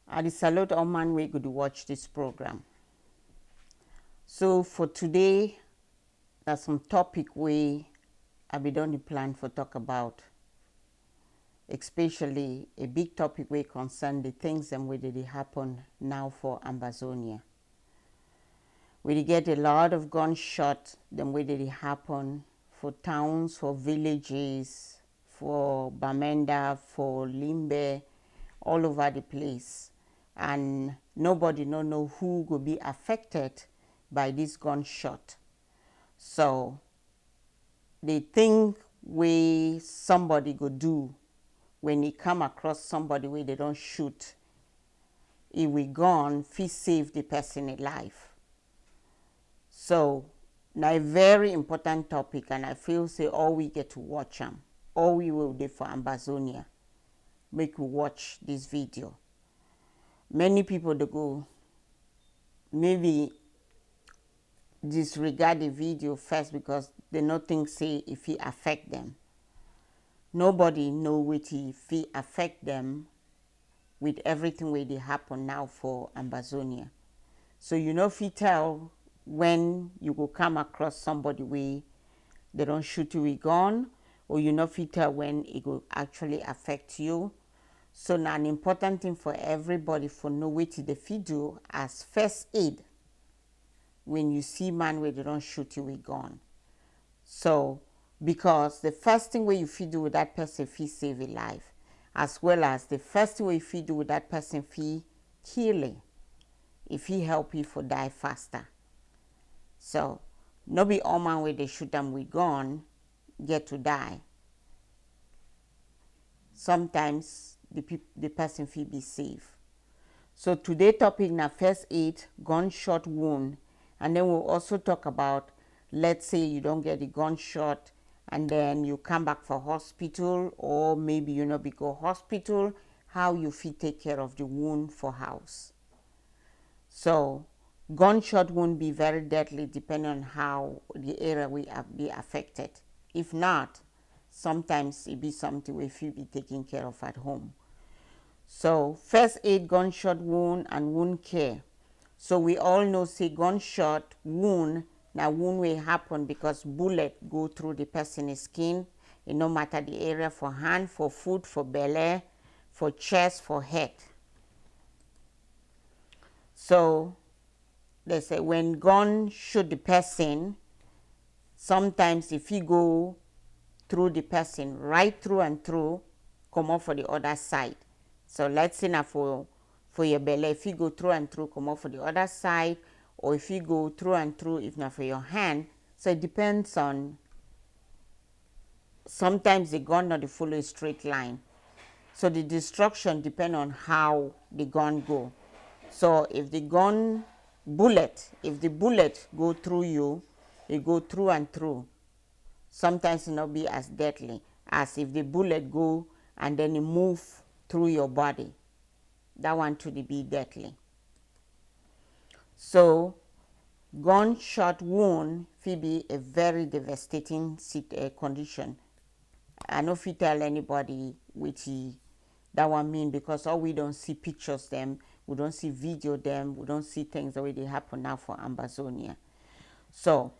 I dey salute all man wey go dey watch this program. So for today, there's some topic wey I be don dey plan for talk about, especially a big topic wey concern the things dem wey dey happen now for Amazonia. We dey get a lot of gunshot dem wey dey happen for towns, for villages, for Bamenda, for Limbe, all over the place. And nobody no know who go be affected by this gunshot. So the thing wey somebody go do when he come across somebody wey they don't shoot, if we gone fit save the person alive. So na a very important topic, and I feel say all we get to watch them, all we will do for Amazonia, make we watch this video. Many people they go maybe disregard the video first because they not think say if it affect them. Nobody know what if it affect them with everything where they happen now for Amazonia. So you know if you tell when you go come across somebody where they don't shoot you with gun, or you know if you tell when it will actually affect you. So now an important thing for everybody for know what they fit do as first aid when you see man where they don't shoot you with gun. So because the first thing where you fit do with that person fit save a life, as well as the first thing where you fit do with that person fit kill it, if he help you for die faster. So no be all man where they shoot them with gun get to die. Sometimes the person fit be safe. So today topic na first aid, gunshot wound, and then we'll also talk about, let's say you don't get the gunshot and then you come back for hospital, or maybe you know be go hospital, how you fit take care of the wound for house. So gunshot wound be very deadly depending on how the area will be affected. If not, sometimes it be something we feel be taken care of at home. So first aid, gunshot wound, and wound care. So we all know say gunshot wound, now wound will happen because bullet go through the person's skin. It no matter the area, for hand, for foot, for belly, for chest, for head. So they say when gun shoot the person, sometimes if you go through the person, right through and through, come off for the other side. So let's say now for your belly, if you go through and through, come off for the other side, or if you go through and through, if not for your hand. So it depends on, sometimes the gun not follow a straight line. So the destruction depends on how the gun go. So if the gun bullet, if the bullet go through you, it go through and through. Sometimes it not be as deadly as if the bullet go and then it move through your body. That one to be deadly. So gunshot wound will be a very devastating condition. I no fit tell anybody which that one mean, because all we don't see pictures them, we don't see video them, we don't see things that way they happen now for Amazonia. So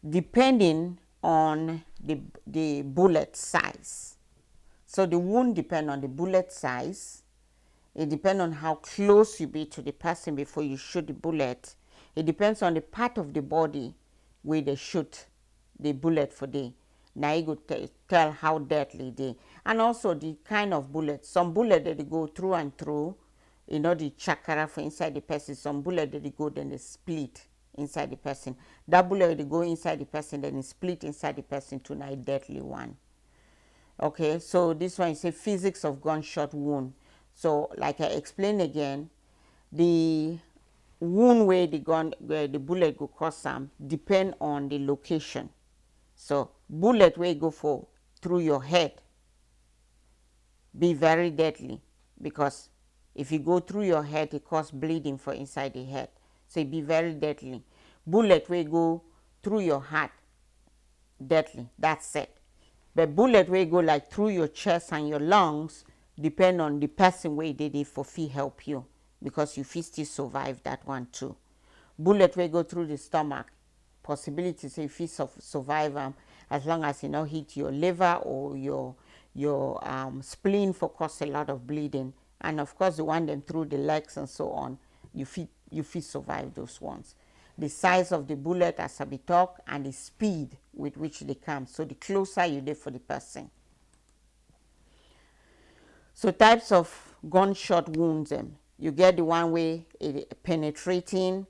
depending on the bullet size. So the wound depend on the bullet size. It depends on how close you be to the person before you shoot the bullet. It depends on the part of the body where they shoot the bullet for the. Now you go tell how deadly they. And also the kind of bullet. Some bullet that they go through and through, you know, the chakra for inside the person. Some bullet that they go then they split inside the person. That bullet they go inside the person, then it split inside the person to a deadly one. Okay, so this one is a physics of gunshot wound. So like I explained again, the wound where the bullet go cause some depend on the location. So bullet where go for through your head be very deadly, because if you go through your head, it cause bleeding for inside the head. So it be very deadly. Bullet where go through your heart, deadly, that's it. But bullet where go like through your chest and your lungs, depend on the person where they did for fee help you. because you fit still survive that one too. Bullet wey go through the stomach, possibility say you fit survive as long as you no hit your liver or your spleen for cause a lot of bleeding. And of course the one them through the legs and so on, you fit survive those ones. The size of the bullet, as I be talk, and the speed with which they come. So the closer you dey for the person. So types of gunshot wounds, you get the one way penetrating.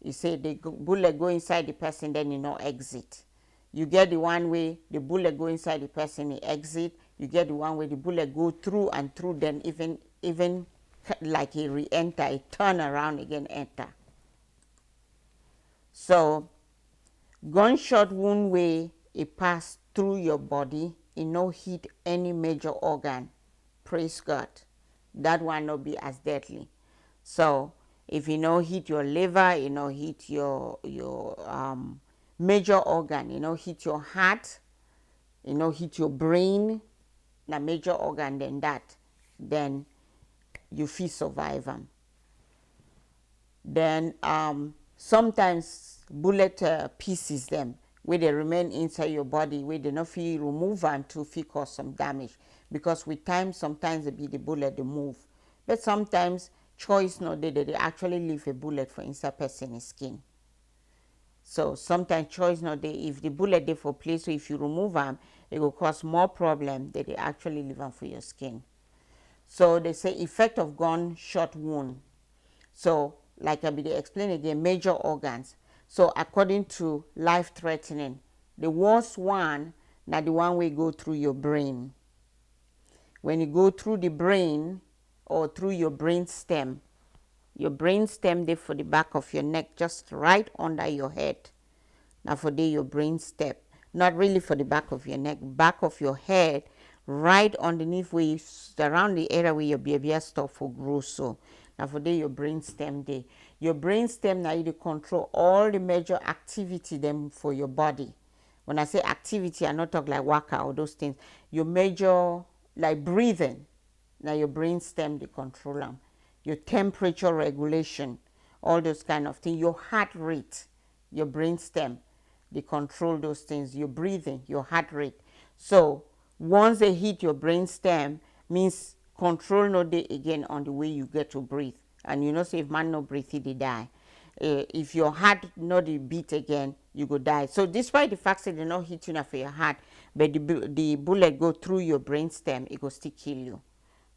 You say the bullet go inside the person, then you know exit. You get the one way the bullet go inside the person, it exit. You get the one way the bullet go through and through, then even like a re-enter, it turn around again, enter. So gunshot wound way it pass through your body, it no hit any major organ. Praise God. That one no be as deadly. So if you know hit your liver, you know hit your major organ, you know hit your heart, you know hit your brain, na major organ, then you fit survive them. Then sometimes bullet pieces them where they remain inside your body, where they not fit remove them to fit cause some damage, because with time sometimes it be the bullet they move, but sometimes choice no they actually leave a bullet for inside person's skin. So sometimes choice no they, if the bullet they for place, so if you remove them it will cause more problem than they actually leave them for your skin. So they say effect of gunshot wound. So like I be explain again, major organs. So according to life threatening, the worst one now the one we go through your brain. When you go through the brain or through your brain stem there for the back of your neck, just right under your head. Now for the your brain stem, not really for the back of your neck, back of your head, right underneath where you around the area where your baby stop for grow. So now for the your brain stem there. Your brain stem now you control all the major activity them for your body. When I say activity, I not talk like waka or those things. Your major like breathing. Now your brain stem they control them. Your temperature regulation, all those kind of things. Your heart rate, your brain stem, they control those things. Your breathing, your heart rate. So once they hit your brain stem, means control no day again on the way you get to breathe. And you know, say if man no breathe, he die. If your heart not beat again, you go die. So despite the fact that they not hit you for your heart, but the bullet go through your brain stem, it go still kill you.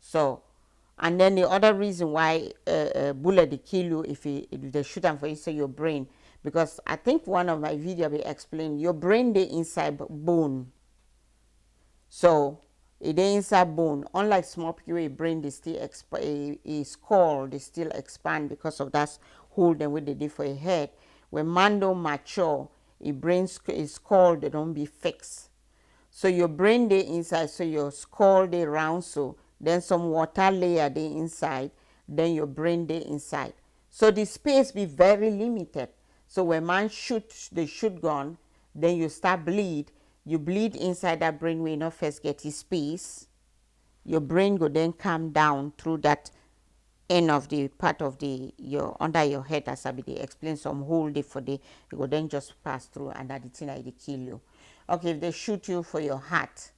So, and then the other reason why bullet they kill you if they shoot them for inside your brain, because I think one of my video will explain your brain they inside bone. So it inside bone. Unlike small people, brain they still a skull they still expand because of that hole them what they did for a head. When man don't mature, a brain is skull they don't be fixed. So your brain they inside, so your skull they round, so then some water layer they inside, then your brain they inside. So the space be very limited. So when man shoot the shoot gun, then you start bleed. You bleed inside that brain where you not first get his space. Your brain go then come down through that end of the part of the your under your head, as I be they explain some whole day for the it go then just pass through, and that the thing like they kill you. Okay, if they shoot you for your heart,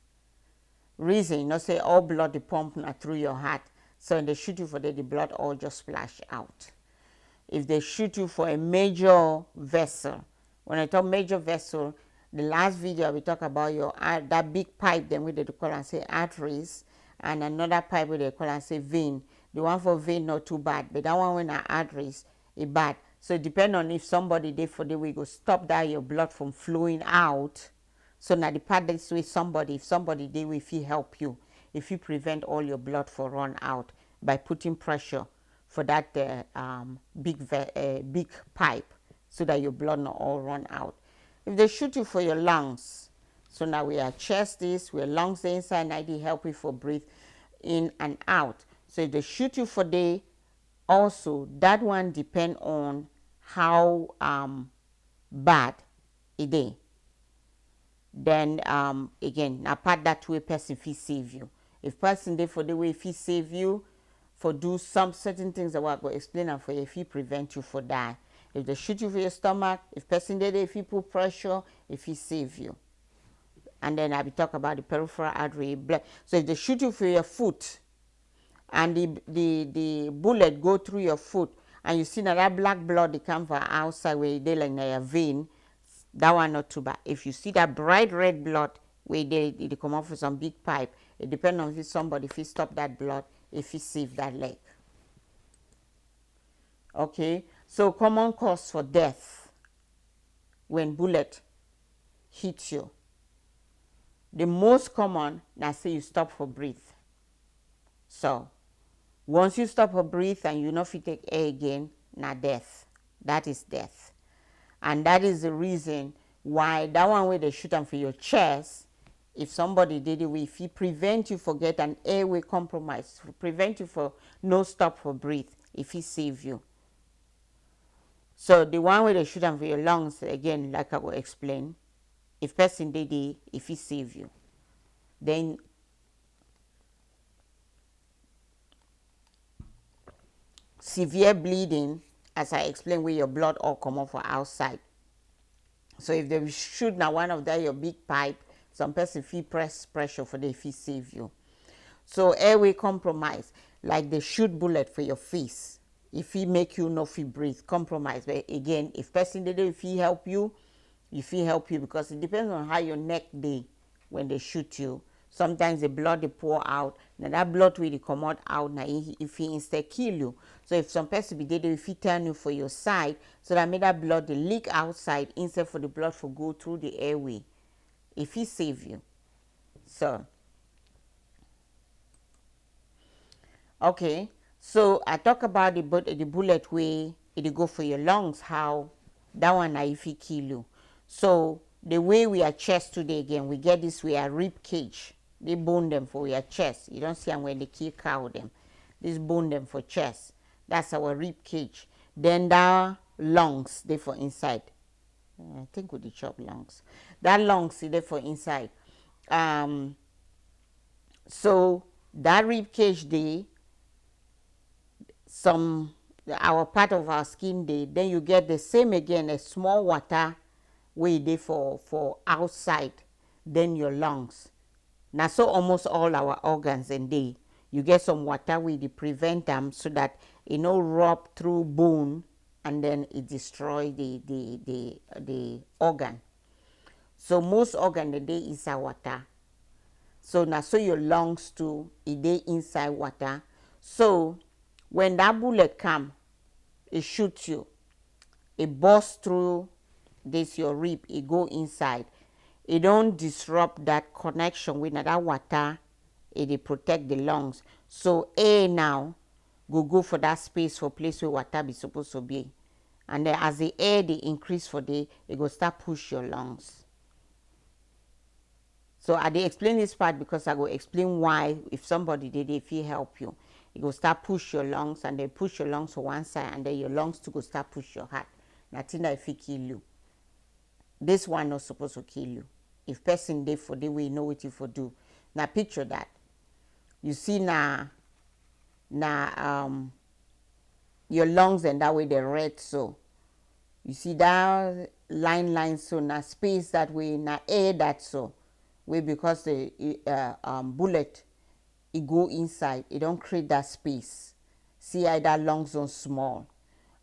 reason, you know, say all blood the pump through your heart. So when they shoot you for the blood all just splash out. If they shoot you for a major vessel, when I talk major vessel, the last video we talk about your that big pipe then we they call and say arteries, and another pipe where they call and say vein. The one for vein not too bad, but that one when our arteries is bad. So it depends on if somebody there for the we go stop that your blood from flowing out. So now the part this way somebody, if somebody they will help you, if you prevent all your blood for run out by putting pressure for that big pipe, so that your blood not all run out. If they shoot you for your lungs, so now we are chest this, we are lungs the inside, and they help you for breathe in and out. So if they shoot you for the, also that one depend on how bad it is. Then again, apart that way person fit save you. If person there for the way fit save you, for do some certain things that we're going to explain and for if he prevent you for that. If they shoot you for your stomach, if person did it, if he put pressure, if he save you. And then I'll be talking about the peripheral artery blood. So if they shoot you for your foot and the bullet go through your foot and you see that black blood they come from outside where they like in your vein, that one not too bad. If you see that bright red blood where they come off with some big pipe, it depends on if somebody if he stop that blood, if he save that leg. Okay, so common cause for death when bullet hits you. The most common, now say you stop for breathe. So once you stop for breathe and you not fit take air again, now death. That is death. And that is the reason why that one way they shoot them for your chest, if somebody did it, if he prevent you for get an airway compromise, prevent you for no stop for breathe, if he save you. So the one way they shoot them for your lungs, again, like I will explain, if person did it, if he save you. Then severe bleeding, as I explained, where your blood all come off for outside. So if they shoot now one of that your big pipe, some person feel pressure for the fee save you. So airway compromise, like they shoot bullet for your face. If he make you no feel breathe, compromise. But again, if person did it, if he help you because it depends on how your neck day when they shoot you. Sometimes the blood they pour out. Now that blood will come out now if he instead kill you. So if some person be dead, if he turn you for your side, so that made that blood the leak outside instead for the blood for go through the airway. If he save you. So okay. So I talk about the bullet way it go for your lungs, how that one if he kill you. So the way we are chest today again, we get this way a rib cage. They bone them for your chest. You don't see them when they kill cow them. This bone them for chest. That's our rib cage. Then the lungs, they for inside. I think with the chop lungs. That lungs is there for inside. So that rib cage they our part of our skin day, then you get the same again, a small water way they for outside, then your lungs. Now so almost all our organs and they you get some water way they prevent them so that it no rub through bone and then it destroy the organ. So most organ the day inside water. So now so your lungs too, it they inside water. So when that bullet come, it shoots you. It bursts through this your rib, it go inside. It don't disrupt that connection with that water. It protect the lungs. So air now go for that space for place where water be supposed to be. And then as the air they increase for day, it go start push your lungs. So I dey explain this part because I go explain why if somebody did it, if he help you, it go start push your lungs and then push your lungs to one side and then your lungs to go start push your heart. Nothing that if he kill you. This one not supposed to kill you. If person dey for the way you know what you for do. Now picture that. You see now your lungs and that way they red so. You see that line so now space that way now air that so. Way because the bullet it go inside, it don't create that space. See how that lungs on small.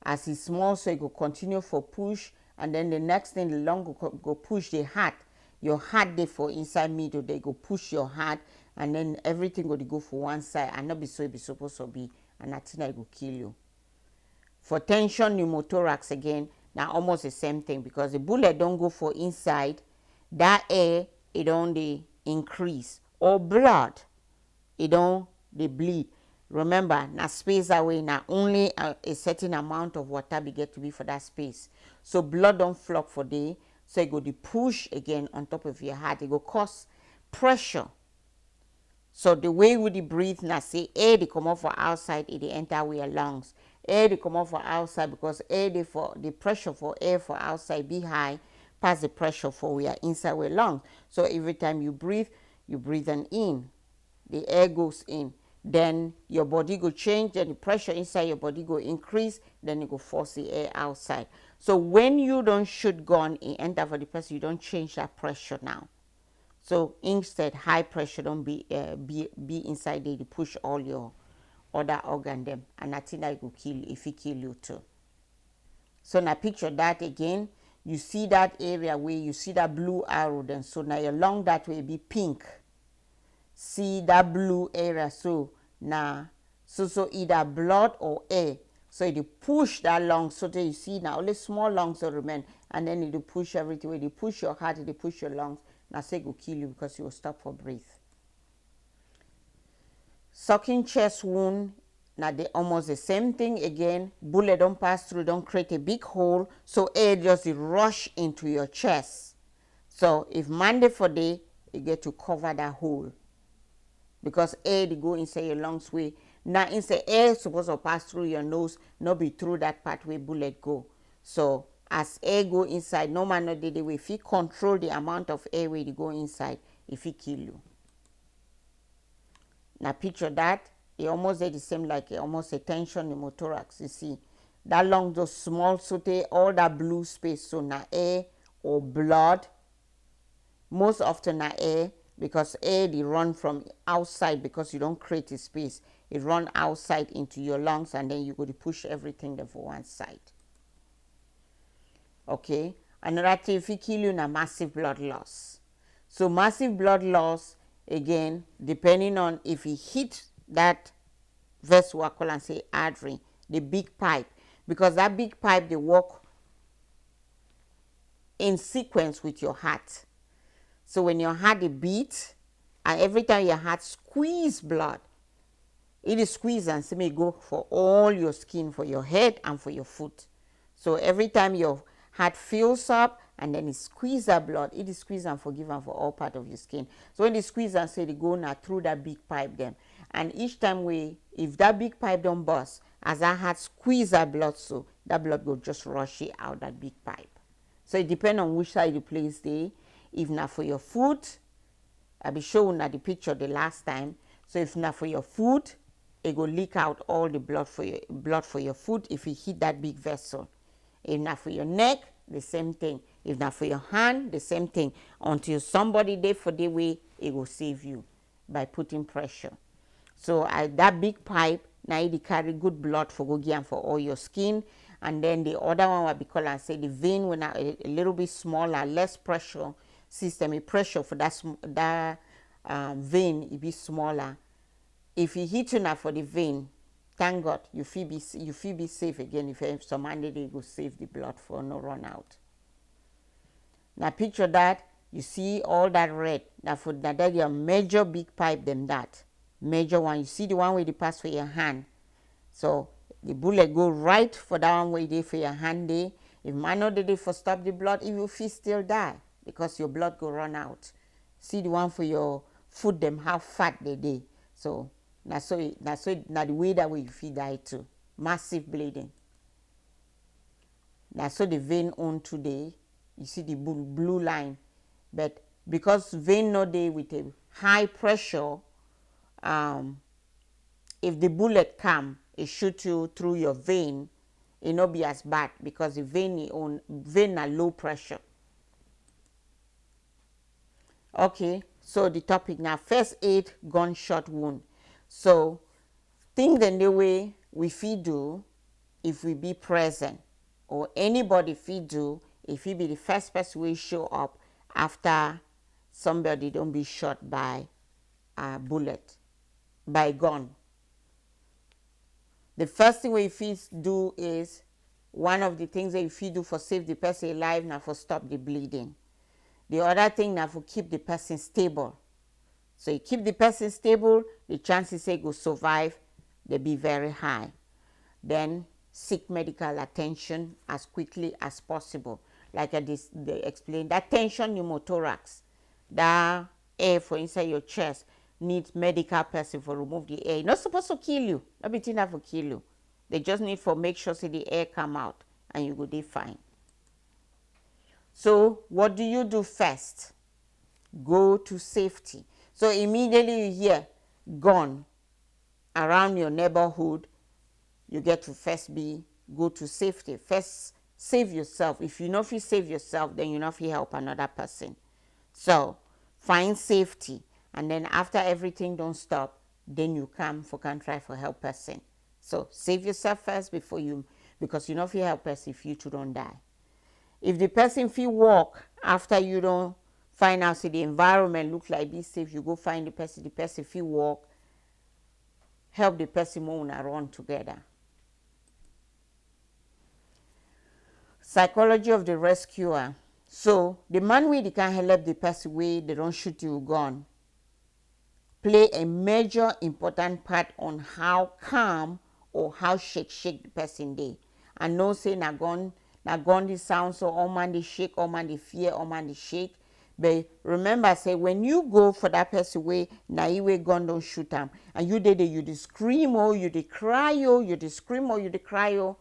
As it's small, so it go continue for push, and then the next thing the lung go push the heart. Your heart they for inside middle, they go push your heart, and then everything go for one side, and not be so it be supposed to be, and that thing that go kill you. For tension pneumothorax again, now almost the same thing because the bullet don't go for inside, that air it don't they increase or blood it don't they bleed. Remember now space away now only a certain amount of water be get to be for that space, so blood don't flock for day, so it go the push again on top of your heart, it go cause pressure. So the way we breathe now, say air they come out for outside, it they enter with your lungs. Air they come out for outside because air they for the pressure for air for outside be high past the pressure for we are inside with lungs. So every time you breathe in, the air goes in. then your body go change, then the pressure inside your body go increase, then it go force the air outside. So when you don't shoot gun and enter for the person, you don't change that pressure now. So instead, high pressure don't be inside there to push all your other organ them, and I think that will kill you if it kill you too. So now picture that again. You see that area where you see that blue arrow, then so now your lung that way be pink. See that blue area, so now so either blood or air. So it push that lung, so that you see now only small lungs will remain, and then it push everything. When it push your heart, it push your lungs. Now say it will kill you because you will stop for breathe. Sucking chest wound, now they almost the same thing again. Bullet don't pass through, don't create a big hole, so air just rush into your chest. So if Monday for day, you get to cover that hole, because air they go inside your lungs way. Now inside air supposed to pass through your nose, not be through that part where bullet go. So as air go inside, no matter the way, if you control the amount of air where you go inside, if it kill you. Now picture that, it almost the same like almost a tension pneumothorax. You see, that lung just small, so they all that blue space. So now air or blood, most often now air, because air they run from outside because you don't create a space. It run outside into your lungs, and then you go to push everything there for one side. Okay, another thing, if it kill you, now massive blood loss. So massive blood loss, again, depending on if he hit that vessel, I call and say artery, the big pipe, because that big pipe they work in sequence with your heart. So when your heart they beat, and every time your heart squeeze blood, it is squeeze and see me go for all your skin, for your head and for your foot. So every time your heart fills up and then it squeeze that blood, it is squeeze and forgive and for all part of your skin. So when they squeeze and say they go now through that big pipe then, and each time if that big pipe don't burst, as that heart squeeze that blood, so that blood will just rush it out that big pipe. So it depends on which side you place there. If not for your foot, I be showing at the picture the last time. So if not for your foot, it will leak out all the blood for your foot if you hit that big vessel. If not for your neck, the same thing. If not for your hand, the same thing. Until somebody there for the way, it will save you by putting pressure. So that big pipe, now it carry good blood for go and for all your skin. And then the other one what we call and say the vein when a little bit smaller, less pressure system, a pressure for that vein it be smaller. If you hit enough for the vein, thank God you feel be safe again. If you have some money, they go save the blood for no run out. Now picture that, you see all that red. Now for that your major big pipe than that. Major one, you see the one where they pass for your hand. So the bullet go right for that one where they for your hand there. If man not they for stop the blood, if you feel still die because your blood go run out. See the one for your foot them how fat they dey. So now the way that way you feel die too. Massive bleeding. Now so the vein on today, you see the blue line, but because vein no dey with a high pressure, if the bullet come, it shoot you through your vein, it not be as bad because the vein are low pressure. Okay, so the topic now, first aid gunshot wound. So think the way we feel do if we be present, or anybody feel do if he be the first person we show up after somebody don't be shot by a bullet, by gun. The first thing we feel do is, one of the things that you feel do for save the person alive now for stop the bleeding. The other thing now for keep the person stable. So you keep the person stable, the chances they go survive, they be very high. Then seek medical attention as quickly as possible. Like they explained, that tension pneumothorax, that air for inside your chest, needs medical person for remove the air. Not supposed to kill you. Everything that will kill you. They just need for make sure say the air come out and you go dey fine. So what do you do first? Go to safety. So immediately you hear gun, around your neighborhood, you get to first go to safety. First save yourself. If you know if you save yourself, then you know if you help another person. So find safety, and then after everything don't stop, then you can try for help person. So save yourself first before you, because you know if you help person, if you too don't die. If the person feel walk after you don't find out, see the environment look like be safe, you go find the person feel walk, help the person move and run together. Psychology of the rescuer. So the man wey can help the person wey they don't shoot you gun play a major important part on how calm or how shake the person dey. I know say na gun dey sound so all man dey shake, all man dey fear, all man dey shake. But remember say when you go for that person wey na you wey gun don't shoot am, and you dey you dey scream or you dey cry or you dey scream or you dey cry or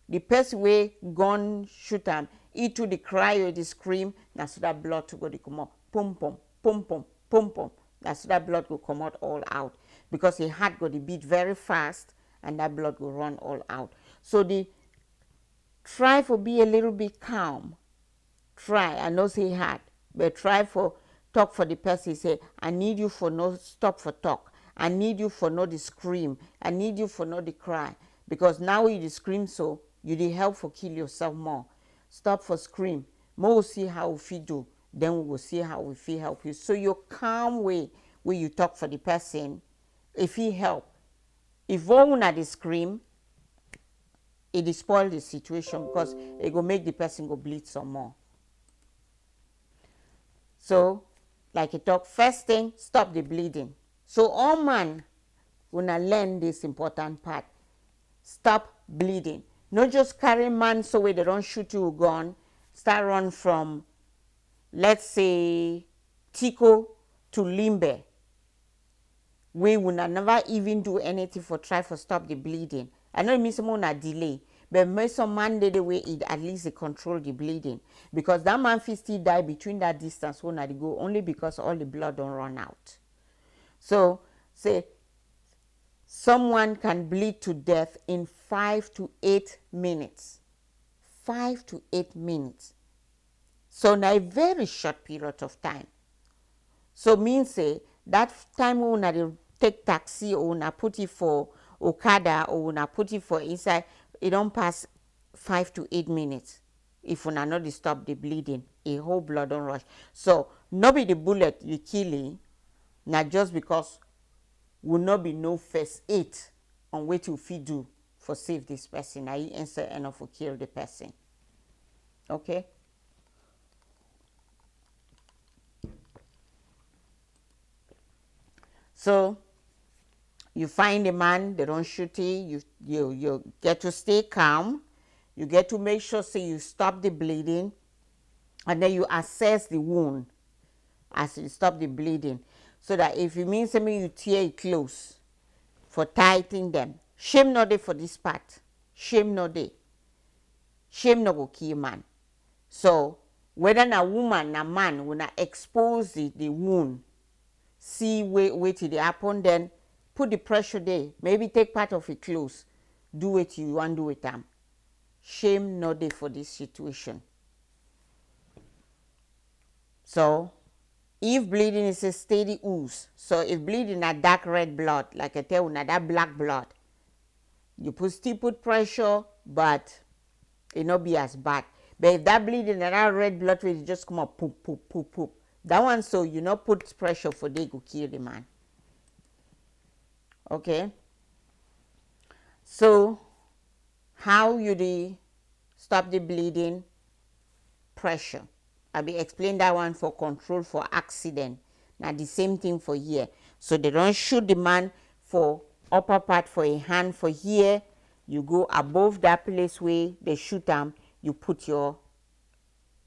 the person wey gun shoot am, he too dey cry or dey scream, na so that blood to go dey comot, pum pum pum pum pum pum. Na so that blood go comot all out, because the heart go dey beat very fast and that blood go run all out. So the try for be a little bit calm. Try, I know say hard, but try for talk for the person. Say, I need you for no stop for talk. I need you for no the scream. I need you for no the cry. Because now you the scream, so you the help for kill yourself more. Stop for scream. More will see how we do. Then we will see how we feel help you. So your calm way where you talk for the person, if he help. If one at the scream, it spoil the situation, because it will make the person go bleed some more. So, like you talk, first thing, stop the bleeding. So all man, when I learn this important part, stop bleeding. Not just carry man so way they don't shoot you with gun. Start run from, let's say, Tico to Limbe. We will never even do anything for try for stop the bleeding. I know it means someone a delay, but make some man the way it at least they control the bleeding, because that man fit still die between that distance when I go, only because all the blood don't run out. So say someone can bleed to death in 5 to 8 minutes. 5 to 8 minutes. So now a very short period of time. So means say that time when I take taxi or when I put it for Okada or when I put it for inside, it don't pass 5 to 8 minutes. If we not stop the bleeding, a whole blood don't rush. So not be the bullet you killing, not just because will not be no first aid on what you fit do for save this person. I answer enough for kill the person. Okay. So you find a man, they don't shoot you, you get to stay calm. You get to make sure say you stop the bleeding, and then you assess the wound as you stop the bleeding. So that if it means something, you tear it close for tightening them. Shame no day for this part. Shame no day. Shame no go kill man. So whether a woman a man when I expose the wound, see wait till it happen, then put the pressure there. Maybe take part of it close. Do what you want to do with them. Shame no day for this situation. So if bleeding is a steady ooze, so if bleeding a dark red blood, like I tell you, that black blood, you still put pressure, but it not be as bad. But if that bleeding and that red blood will just come up, poop, poop, poop, poop. That one, so you not put pressure for they go kill the man. Okay. So how you stop the bleeding? Pressure. I be explain that one for control for accident. Now the same thing for here. So they don't shoot the man for upper part for a hand for here. You go above that place where they shoot them. You put your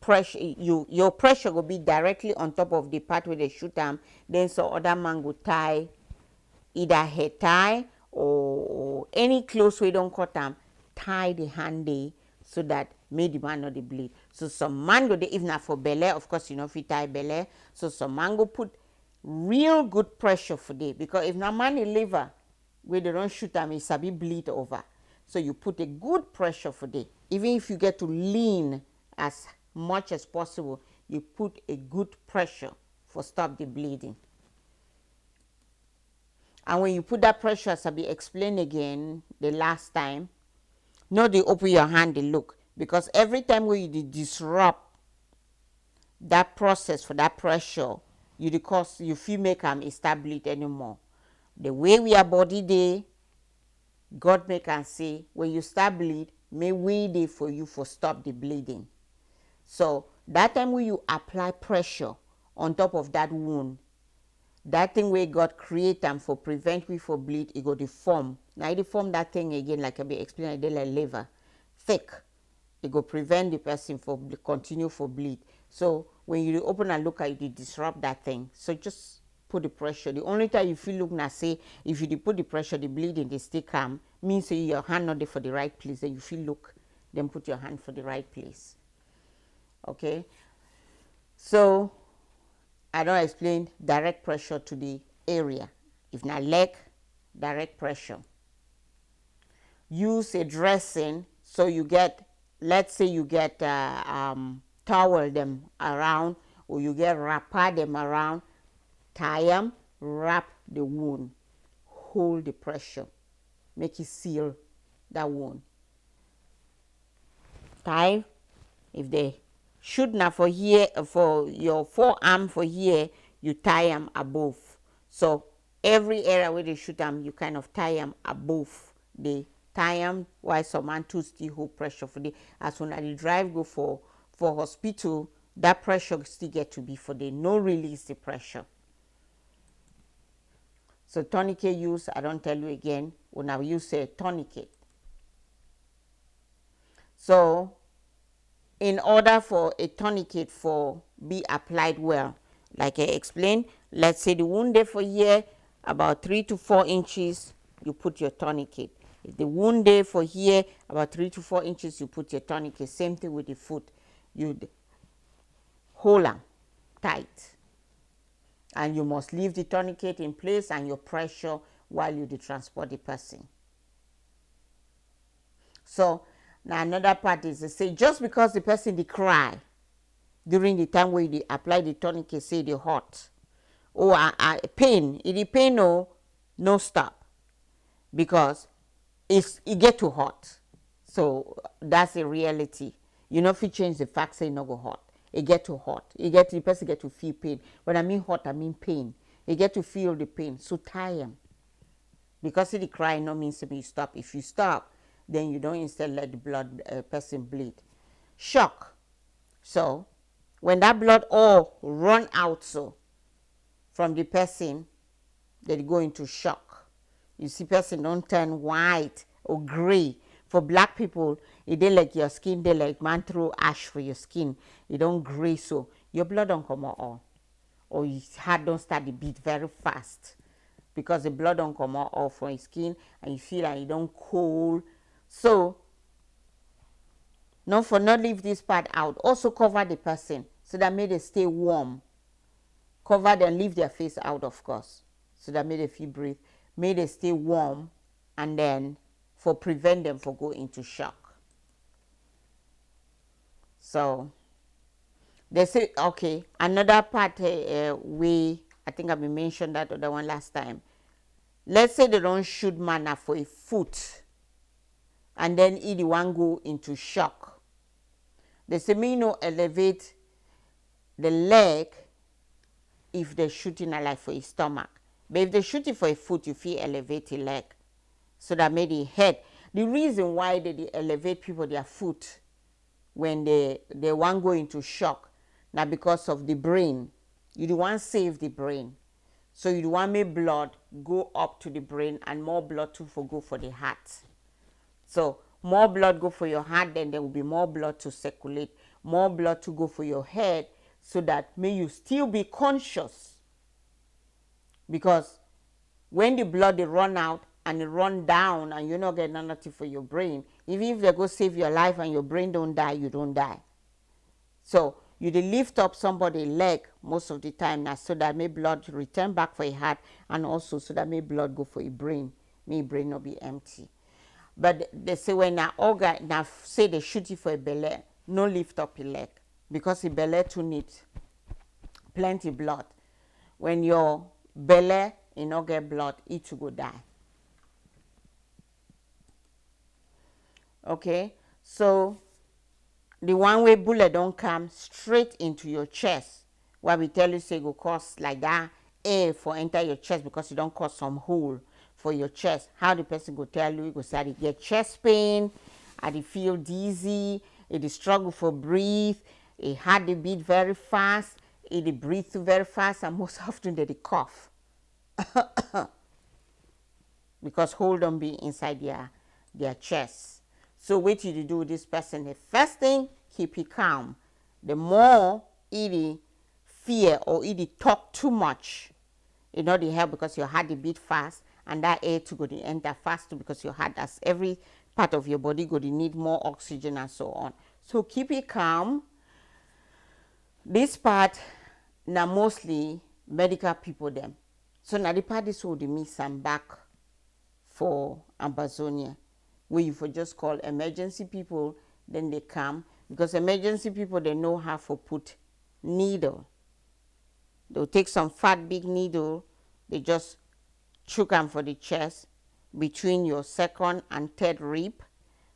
pressure. Your pressure will be directly on top of the part where they shoot them. Then so other man go tie either hair tie or any clothes we don't cut them. Tie the hand there so that make the man not the bleed. So some man go there, if not for belly, of course you know if you tie belly. So some man go put real good pressure for day, because if not man the liver, where they don't shoot them, it's a bit bleed over. So you put a good pressure for them. Even if you get to lean as much as possible, you put a good pressure for stop the bleeding. And when you put that pressure, as I be explained again the last time, not they open your hand, they look. Because every time when you disrupt that process for that pressure, you cause you feel make them start bleed anymore. The way we are body day, God make and say, when you start bleed, may we dey for you for stop the bleeding. So that time when you apply pressure on top of that wound, that thing where God create them for prevent we for bleed, it go to form. Now it form that thing again, like I be explaining, they like liver, thick. It go prevent the person for continue for bleed. So when you open and look at it, you disrupt that thing. So just put the pressure. The only time you feel look now say if you put the pressure, the bleeding they stay calm, means say your hand not there for the right place. Then you feel look, then put your hand for the right place. Okay. So I don't explain direct pressure to the area. If not leg, direct pressure. Use a dressing so you get, let's say you get towel them around, or you get wrapper them around, tie them, wrap the wound, hold the pressure, make it seal that wound. Tie, if they should not for here, for your forearm for here, you tie them above. So every area where they shoot them, you kind of tie them above the tie them, while some man to still hold pressure for the, as soon as the drive go for hospital, that pressure still get to be for the no release the pressure. So tourniquet use, I don't tell you again, when I use a tourniquet. So in order for a tourniquet for be applied well, like I explained, let's say the wound there for here about 3 to 4 inches, you put your tourniquet. If the wound there for here about 3 to 4 inches, you put your tourniquet. Same thing with the foot. You hold them tight. And you must leave the tourniquet in place and your pressure while you transport the person. So now another part is to say, just because the person they cry during the time where they apply the tourniquet, say they hot, or pain, it pain no stop, because it get too hot. So that's a reality. You know, if you change the fact, say no go hot, it get too hot. The person get to feel pain. When I mean hot, I mean pain. You get to feel the pain. So tie him. Because the cry no means to be stop. If you stop, then you don't instead let the blood person bleed. Shock. So when that blood all run out from the person, they go into shock. You see person don't turn white or gray. For black people, it dey like your skin, they like man throw ash for your skin. It don't gray, so your blood don't come out all. Or your heart don't start to beat very fast. Because the blood don't come out all from your skin, and you feel like you don't cold. So not leave this part out. Also cover the person so that may they stay warm. Cover them, leave their face out, of course, so that may they feel breathe. May they stay warm, and then for prevent them from go into shock. So they say, okay, another part I think I mentioned that other one last time. Let's say they don't shoot mana for a foot, and then the one go into shock. They say me no elevate the leg if they're shooting a like for a stomach. But if they're shooting for a foot, you feel elevate the leg. So that made the head. The reason why they elevate people their foot when they want go into shock, now because of the brain. You do want save the brain. So you do want make blood go up to the brain, and more blood to go for the heart. So more blood go for your heart, then there will be more blood to circulate, more blood to go for your head, so that may you still be conscious. Because when the blood they run out and it run down and you not get nothing for your brain, even if they go save your life and your brain don't die, you don't die. So you dey lift up somebody's leg most of the time now, so that may blood return back for your heart, and also so that may blood go for your brain. me brain no be empty. But they say when na organ, now say they shoot you for a belly, no lift up your leg because the belly too need plenty blood. When your belly you no get blood, it to go die. Okay, so the one way bullet don't come straight into your chest, why we tell you say go cause like that air for enter your chest because you don't cause some hole for your chest. How the person go tell you, go say I get chest pain, I feel dizzy, it struggle for breathe, it heart the beat very fast, it breathe very fast, and most often they cough because hole don't be inside their chest. So what you do with this person? The first thing, keep it calm. The more it fear or it talk too much, it not help because your heart beat fast and that air to go to enter fast too because your heart, as every part of your body go to need more oxygen and so on. So keep it calm. This part now mostly medical people them. So now the part is what they miss and back for Amazonia, where you for just call emergency people, then they come because emergency people they know how to put needle. They'll take some fat big needle, they just choke them for the chest between your second and third rib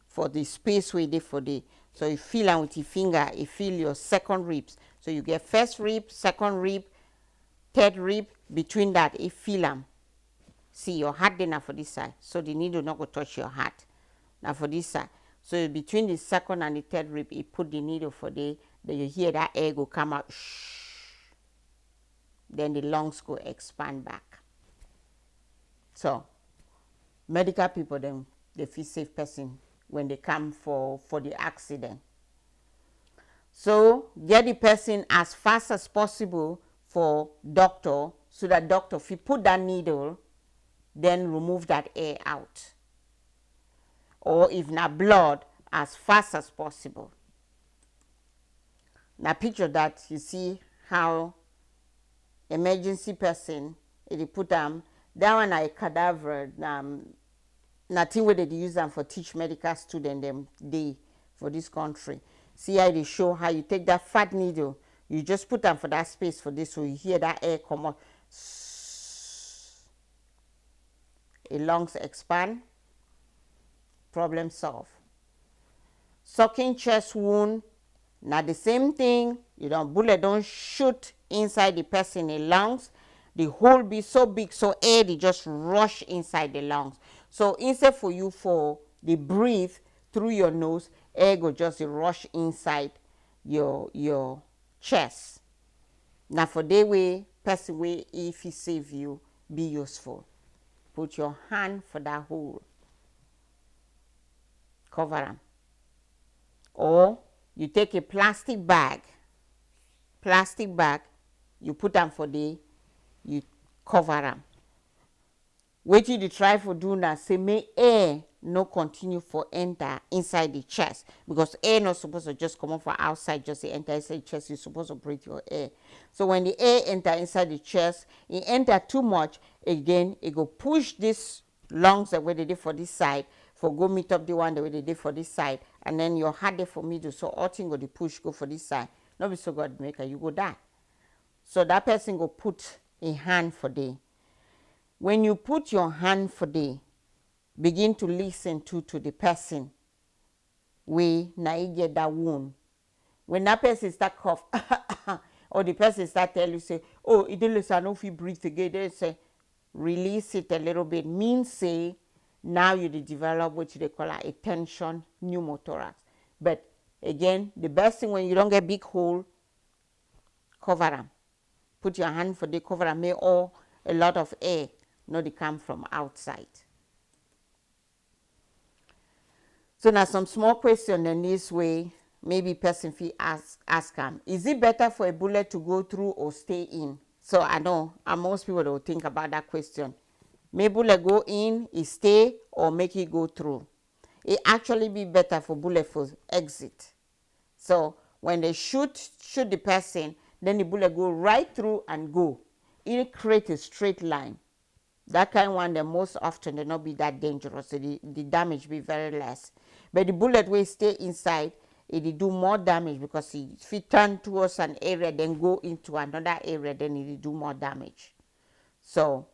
for the space where they for the. So you feel them with your finger, you feel your second ribs. So you get first rib, second rib, third rib, between that you feel them. See your heart then now for this side, so the needle not go touch your heart. Now for this side, so between the second and the third rib, you put the needle for the. Then you hear that air go come out. Shh. Then the lungs go expand back. So medical people then they feel safe person when they come for the accident. So get the person as fast as possible for doctor, so that doctor if you put that needle, then remove that air out. Or if not blood, as fast as possible. Now picture that, you see how emergency person, if you put them, that one a cadaver, nothing where they use them for teach medical student them day for this country. See how they show how you take that fat needle, you just put them for that space for this, so you hear that air come out. A lungs expand, problem solved. Sucking chest wound, now the same thing, you don't bullet don't shoot inside the person in lungs, the hole be so big so air they just rush inside the lungs. So instead for you for the breathe through your nose, air go just rush inside your chest. Now for the way person way if he save you, be useful. Put your hand for that hole, cover them. Or you take a plastic bag, you put them for the, you cover them. What you try for do now, say may air no continue for enter inside the chest, because air not supposed to just come out from outside, just enter inside the chest. You're supposed to breathe your air. So when the air enter inside the chest, it enter too much, again it go push this lungs the way they did for this side, for go meet up the one the way they did for this side, and then your heart there for middle, so all thing go the push go for this side. Not be so God maker, you go die. So that person go put a hand for day. When you put your hand for day, begin to listen to the person we now get that wound. When that person start cough or the person start tell you say, oh, it didn't I know if you breathe again, they say release it a little bit. Means say now you develop what they call a tension pneumothorax. But again, the best thing when you don't get big hole, cover them. Put your hand for the cover them, may all a lot of air not they come from outside. So now some small question in this way, maybe person fee ask them, is it better for a bullet to go through or stay in? So I know, and most people will think about that question. May bullet go in, it stay, or make it go through? It actually be better for bullet for exit. So when they shoot the person, then the bullet go right through and go. It create a straight line. That kind one, the most often they not be that dangerous. So the damage be very less. But the bullet will stay inside, it do more damage because if it turn towards an area, then go into another area, then it do more damage. So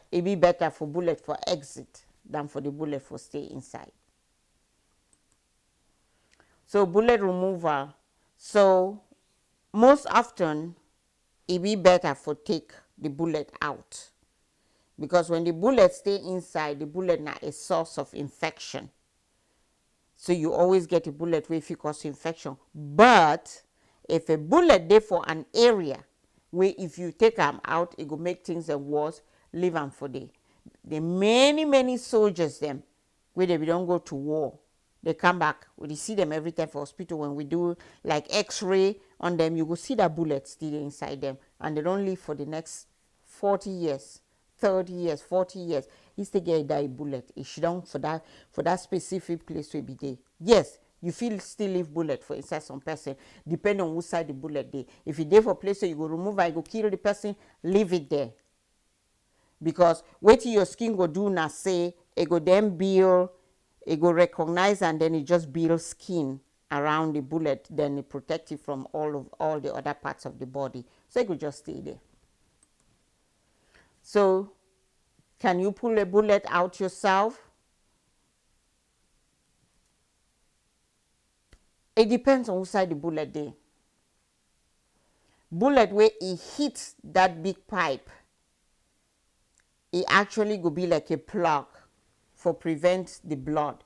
it be better for bullet for exit than for the bullet for stay inside. So bullet removal. So most often it be better for take the bullet out, because when the bullet stay inside, the bullet na a source of infection. So you always get a bullet where if you cause infection. But if a bullet there for an area where if you take them out, it will make things worse, leave them for day. The many soldiers them where they don't go to war, they come back, we see them every time for hospital. When we do like x-ray on them, you will see that bullet still inside them, and they don't live for the next 40 years, 30 years, 40 years. He still get that bullet. It should down for that specific place will be there. Yes, you feel still leave bullet for inside some person, depending on which side the bullet there. If you there for place where you go remove and you go kill the person, leave it there. Because what your skin go do now say, it go then build, it go recognize, and then it just build skin around the bullet, then it protect it from all the other parts of the body. So it could just stay there. So can you pull a bullet out yourself? It depends on which side the bullet there. Bullet where it hits that big pipe, it actually go be like a plug for prevent the blood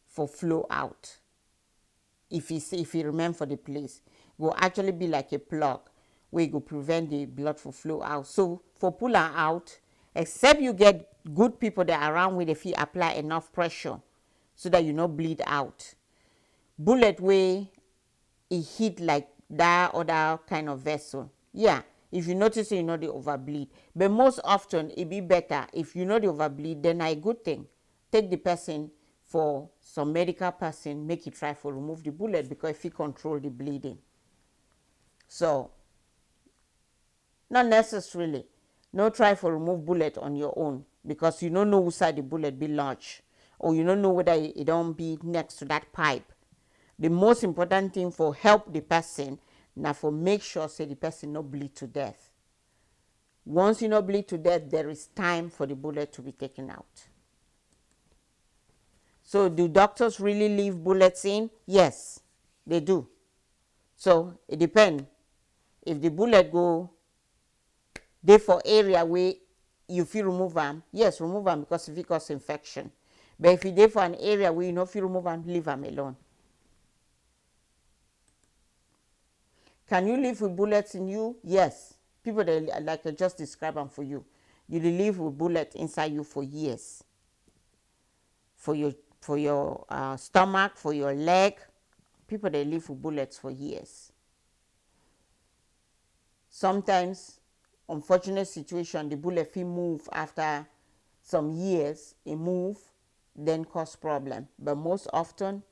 for flow out. If you remember for the place, it will actually be like a plug where it will prevent the blood for flow out. So for pulling out, except you get good people that are around with, if you apply enough pressure so that you not bleed out. Bullet way it hit like that other kind of vessel. Yeah, if you notice you know the overbleed. But most often it be better if you know the overbleed, then a good thing. Take the person for some medical person, make it try for remove the bullet, because if you control the bleeding. So not necessarily. No try for remove bullet on your own, because you don't know which side the bullet be lodged, or you don't know whether it don't be next to that pipe. The most important thing for help the person now for make sure say the person not bleed to death. Once you not bleed to death, there is time for the bullet to be taken out. So do doctors really leave bullets in? Yes, they do. So it depends. If the bullet go there for area where you feel remove them, yes, remove them, because if it cause infection. But if you there for an area where you not feel remove them, leave them alone. Can you live with bullets in you? Yes. People that like I just described them for you. You live with bullets inside you for years. For your stomach, for your leg. People that live with bullets for years. Sometimes, unfortunate situation, the bullet will move after some years. It move, then cause problem. But most often,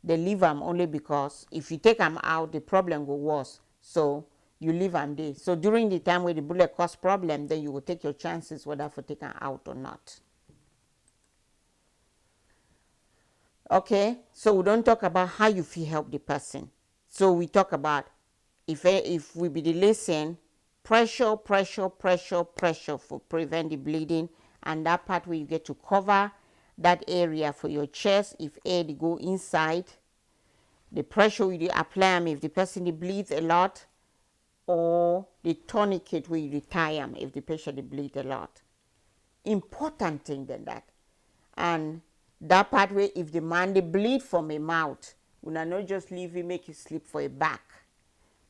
they leave them only because if you take them out, the problem will worse. So you leave them there. So during the time where the bullet cause problem, then you will take your chances whether for taking out or not. Okay, so we don't talk about how you feel help the person. So we talk about if we be the listen, pressure for prevent the bleeding, and that part where you get to cover that area for your chest. If air go inside, the pressure will apply them if the person bleeds a lot, or the tourniquet will you tie them if the patient bleeds a lot. Important thing than that. And that part where if the man they bleed from a mouth, we not just leave him, make it slip for a back.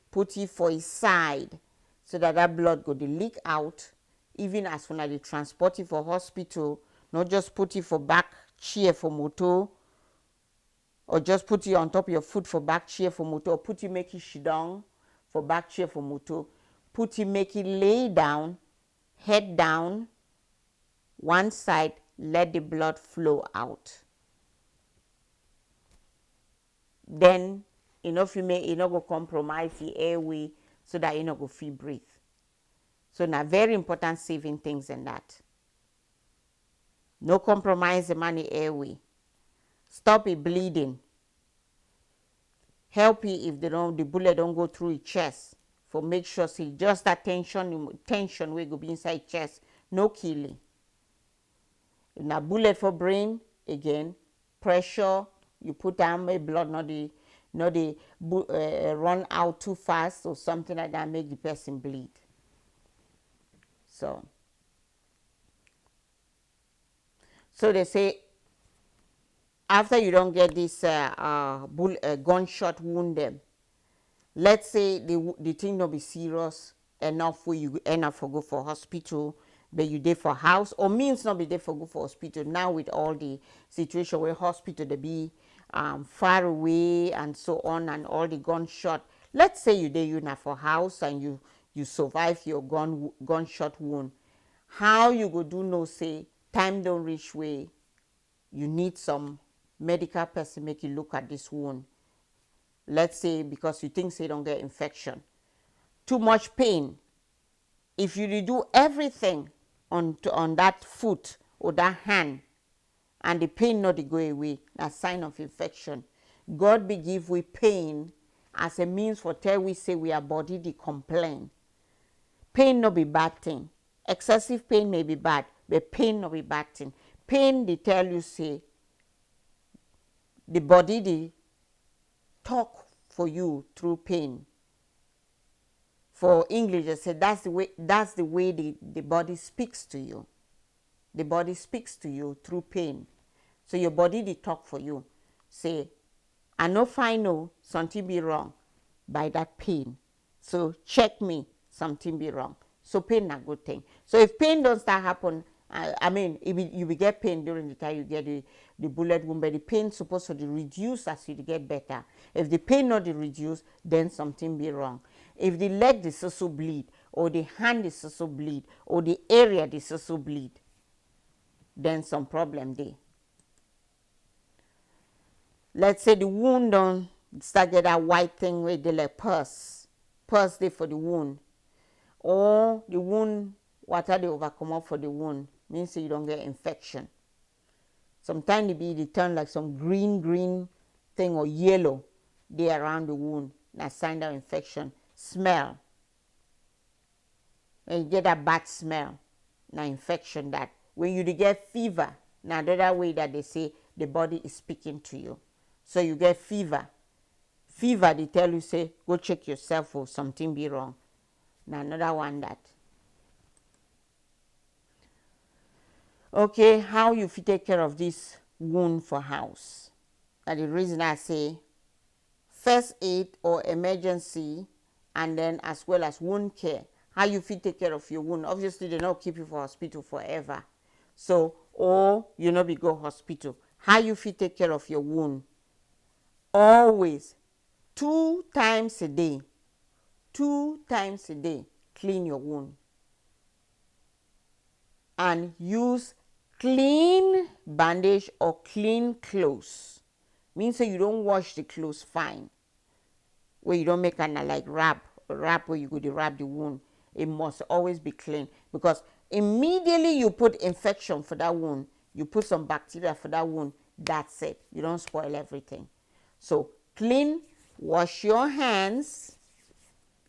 Put it for his side so that blood go the leak out. Even as when they transport it for hospital, not just put it for back chair for motor, or just put it on top of your foot for back chair for motor, or put it make it sit down for back chair for motor. Put it make it lay down, head down, one side, let the blood flow out. Then you know if you may you not go compromise the airway so that you not go feel breathe. So now very important saving things in that. No compromise the money airway. Stop it bleeding. Help it if the bullet don't go through your chest. For make sure see just that tension will go be inside chest. No killing. Now bullet for brain again. Pressure. You put down my blood not the run out too fast or something like that make the person bleed. So they say after you don't get this gunshot wound them, let's say the thing not be serious enough where you enough for go for hospital, but you there for house or means not be there for go for hospital. Now with all the situation where hospital they be far away and so on and all the gunshot. Let's say you there you now for house and you survive your gunshot wound. How you go do no say time don't reach way you need some medical person make you look at this wound. Let's say because you think say don't get infection. Too much pain. If you do everything on that foot or that hand and the pain not go away, that's sign of infection. God be give we pain as a means for tell we say we are body the complain. Pain no be bad thing. Excessive pain may be bad, but pain no be bad thing. Pain they tell you say the body they talk for you through pain. For English, they say that's the way the body speaks to you. The body speaks to you through pain. So your body they talk for you. Say, I know find no something be wrong by that pain. So check me, something be wrong. So pain na good thing. So if pain don't start happen, I mean, you will get pain during the time you get the bullet wound, but the pain supposed to reduce as you get better. If the pain not reduce, then something be wrong. If the leg is also bleed, or the hand is also bleed, or the area is also bleed, then some problem there. Let's say the wound don't start get that white thing where they like pus there for the wound, or the wound water they overcome up for the wound means you don't get infection. Sometimes it turn like some green thing or yellow there around the wound. That's sign of infection. Smell. When you get that bad smell, now infection that. When you get fever, now the other way that they say the body is speaking to you. So you get fever. Fever, they tell you say, go check yourself or something be wrong. Now another one that. Okay, how you fit take care of this wound for house? That's the reason I say first aid or emergency, and then as well as wound care. How you fit take care of your wound? Obviously, they don't keep you for hospital forever. So, or you know be go hospital. How you fit take care of your wound? Always 2 times a day. 2 times a day, clean your wound. And use clean bandage or clean clothes. Means that you don't wash the clothes fine. Where you don't make an like wrap where you go to wrap the wound. It must always be clean, because immediately you put infection for that wound, you put some bacteria for that wound, that's it. You don't spoil everything. So clean, wash your hands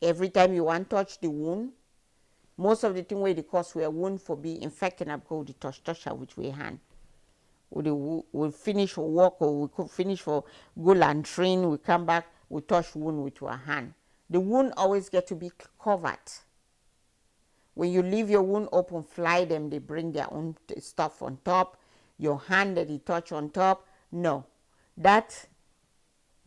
every time you want to touch the wound. Most of the thing where the cause where wound for be infected and go the touch her with your hand. We finish for work or we could finish for go and train, we come back, we touch wound with your hand. The wound always get to be covered. When you leave your wound open, fly them, they bring their own stuff on top. Your hand that they touch on top, no. That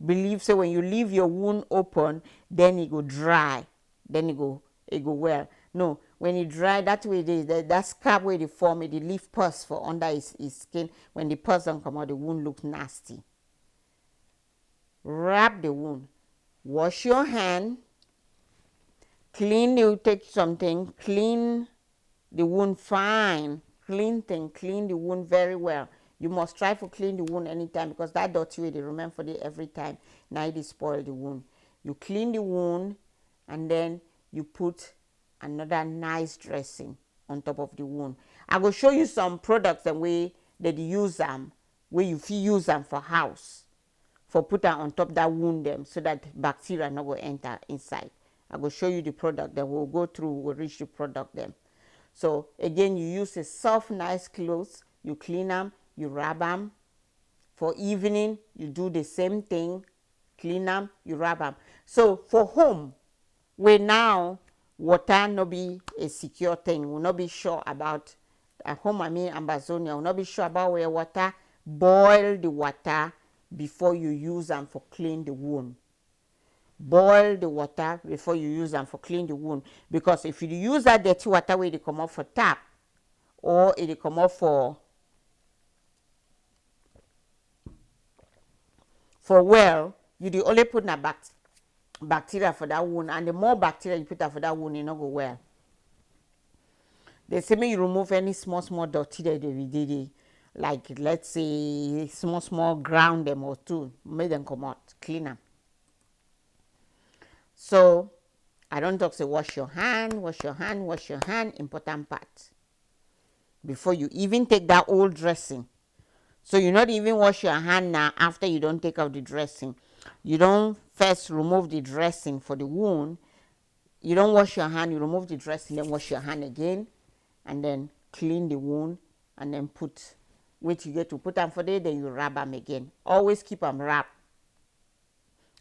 believe so when you leave your wound open, then it go dry, then it go well. No, when it dry, that way that scab where they form it, they leave pus for under his skin. When the pus don't come out, the wound looks nasty. Wrap the wound. Wash your hand. Clean, you take something, clean the wound fine. Clean the wound very well. You must try to clean the wound anytime, because that dirty way they remember for it every time. Now it spoil the wound. You clean the wound and then you put another nice dressing on top of the wound. I will show you some products and way that you use them, where you feel use them for house, for put them on top that wound them so that bacteria not will enter inside. I will show you the product, then we'll go through, we'll reach the product them. So again, you use a soft, nice clothes, you clean them, you rub them. For evening, you do the same thing, clean them, you rub them. So for home, where now water no be a secure thing, will not be sure about at home, I mean Amazonia, will not be sure about where water, boil the water before you use them for clean the wound. Boil the water before you use them for clean the wound, because if you use that dirty water where they come out for tap, or it come out for well, you the only put na bacteria for that wound, and the more bacteria you put for that wound, it not go well. They say me you remove any small dirty that they did, like let's say small ground them or two, make them come out, clean them. So I don't talk say wash your hand, important part. Before you even take that old dressing. So you not even wash your hand now after you don't take out the dressing. You don't first remove the dressing for the wound. You don't wash your hand, you remove the dressing, then wash your hand again, and then clean the wound, and then wait you get to put them for there, then you rub them again. Always keep them wrapped,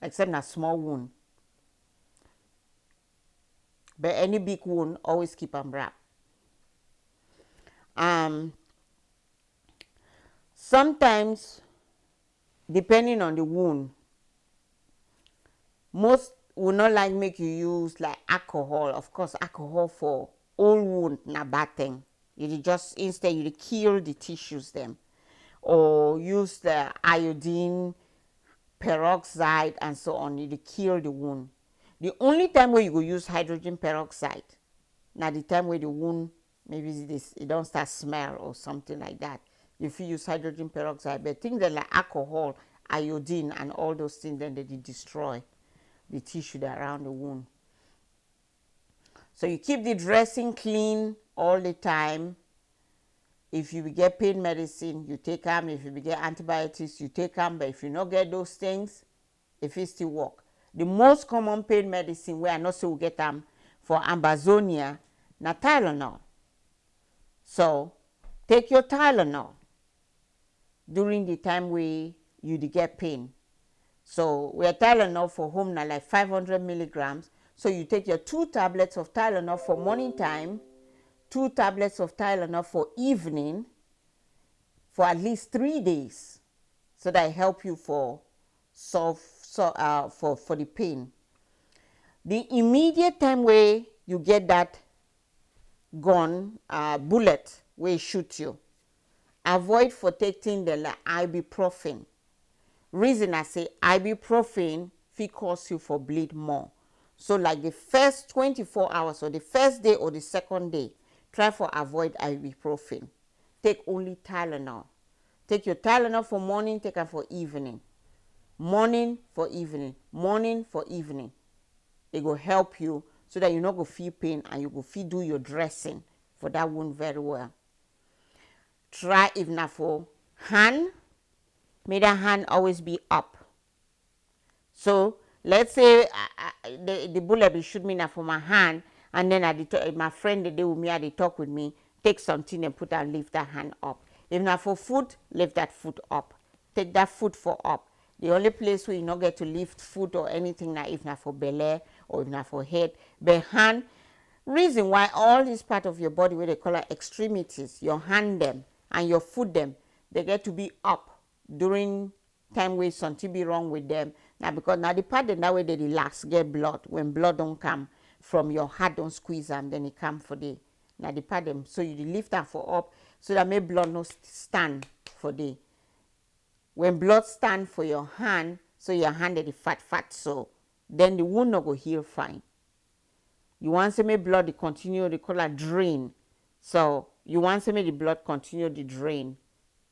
except a small wound. But any big wound, always keep them wrapped. Sometimes, depending on the wound, most will not like make you use like alcohol. Of course, alcohol for old wound na bad thing. You just instead you kill the tissues them, or use the iodine, peroxide, and so on. You kill the wound. The only time where you go use hydrogen peroxide, now the time where the wound maybe it don't start smell or something like that. If you use hydrogen peroxide, but things that like alcohol, iodine, and all those things, then they destroy the tissue that around the wound. So you keep the dressing clean all the time. If you get pain medicine, you take them. If you get antibiotics, you take them. But if you not get those things, if it still work. The most common pain medicine where I know so we get them for Amazonia, na Tylenol. So take your Tylenol during the time where you get pain. So we are Tylenol for home now like 500 milligrams. So you take your 2 tablets of Tylenol for morning time, 2 tablets of Tylenol for evening for at least 3 days. So that help you for the pain. The immediate time where you get that gun, bullet where shoot you, avoid for taking the like ibuprofen. Reason I say ibuprofen fit cause you for bleed more. So like the first 24 hours or the first day or the second day, try for avoid ibuprofen. Take only Tylenol. Take your Tylenol for morning, take it for evening. Morning for evening, morning for evening. It will help you so that you not go feel pain and you go feel do your dressing for that wound very well. Try if not for hand, may that hand always be up. So let's say the bullet be shoot me now for my hand, and then my friend the day with me, they talk with me, take something and put and lift that hand up. If not for foot, lift that foot up. Take that foot for up. The only place where you not get to lift foot or anything now if not for belly or if not for head, but hand. Reason why all this part of your body where they call it extremities, your hand them and your foot them, they get to be up during time where something be wrong with them. Now because now the part that way they relax, get blood. When blood don't come from your heart, don't squeeze them, then it come for the now the part them. So you lift them for up so that may blood no stand for the. When blood stand for your hand, so your hand is fat, so then the wound no go heal fine. You want to make blood continue, they call it drain. So you want to make the blood continue to drain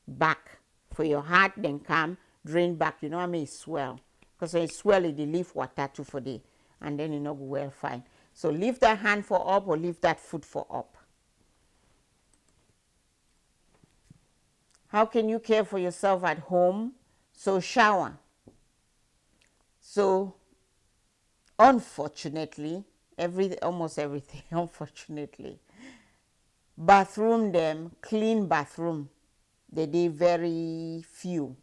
back for your heart, then come drain back. You know what I mean? Swell. Because when it swell, it leave water too for the, and then you know go well fine. So lift that hand for up or lift that foot for up. How can you care for yourself at home? So shower. So unfortunately, almost everything, unfortunately, bathroom them, clean bathroom, they dey very few.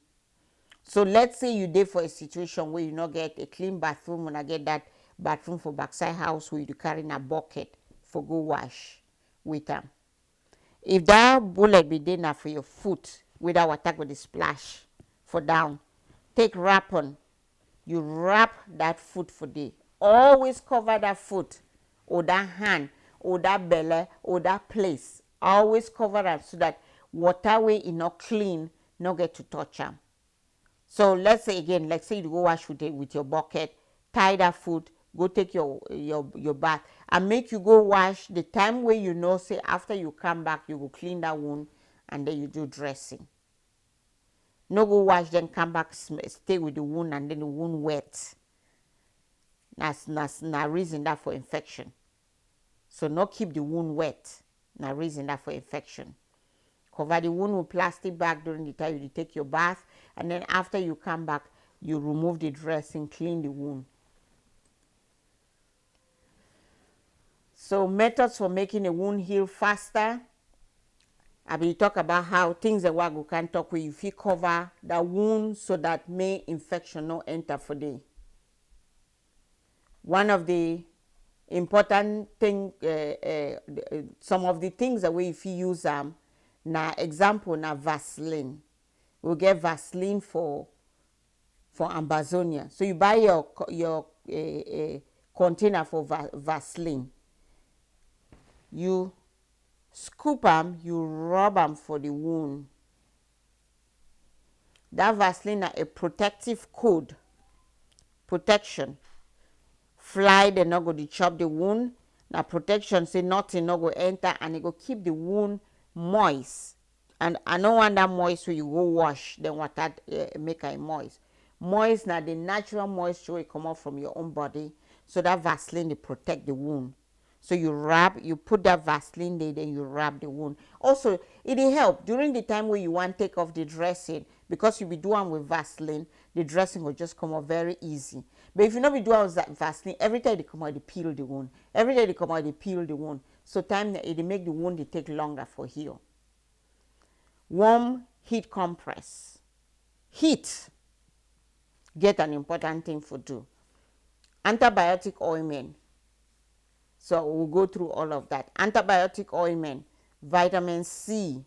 So let's say you dey for a situation where you not get a clean bathroom, and I get that bathroom for backside house where you carry a bucket for go wash with them. If that bullet be there now for your foot, without water go dey splash for down, take wrap on. You wrap that foot for day. Always cover that foot or that hand or that belly or that place. Always cover them so that water way is not clean, not get to touch them. So let's say again, like say you go wash with your bucket, tie that foot, go take your bath, and make you go wash the time where you know, say after you come back, you go clean that wound, and then you do dressing. No go wash, then come back, stay with the wound, and then the wound wet. That's reason that for infection. So no keep the wound wet. Now reason that for infection. Cover the wound with plastic bag during the time you take your bath, and then after you come back, you remove the dressing, clean the wound. So methods for making a wound heal faster. I will talk about how things that we can talk with, if you cover the wound so that may infection no enter for day. One of the important thing, some of the things that we if you use na example na Vaseline. We get Vaseline for Amazonia. So you buy your container for Vaseline. You scoop them, you rub them for the wound. That Vaseline is a protective code, protection. Fly they not go to chop the wound. Now protection say nothing not go enter, and it go keep the wound moist. And I don't want that moist so you go wash, then water make it moist. Moist now the natural moisture will come out from your own body, so that Vaseline they protect the wound. So you put that Vaseline there, then you wrap the wound. Also, it will help during the time where you want to take off the dressing, because you be doing with Vaseline, the dressing will just come out very easy. But if you not be doing with Vaseline, every time they come out, they peel the wound. Every time they come out, they peel the wound. So time it make the wound take longer for heal. Warm heat compress. Heat get an important thing for do. Antibiotic ointment. So we'll go through all of that. Antibiotic ointment, vitamin C,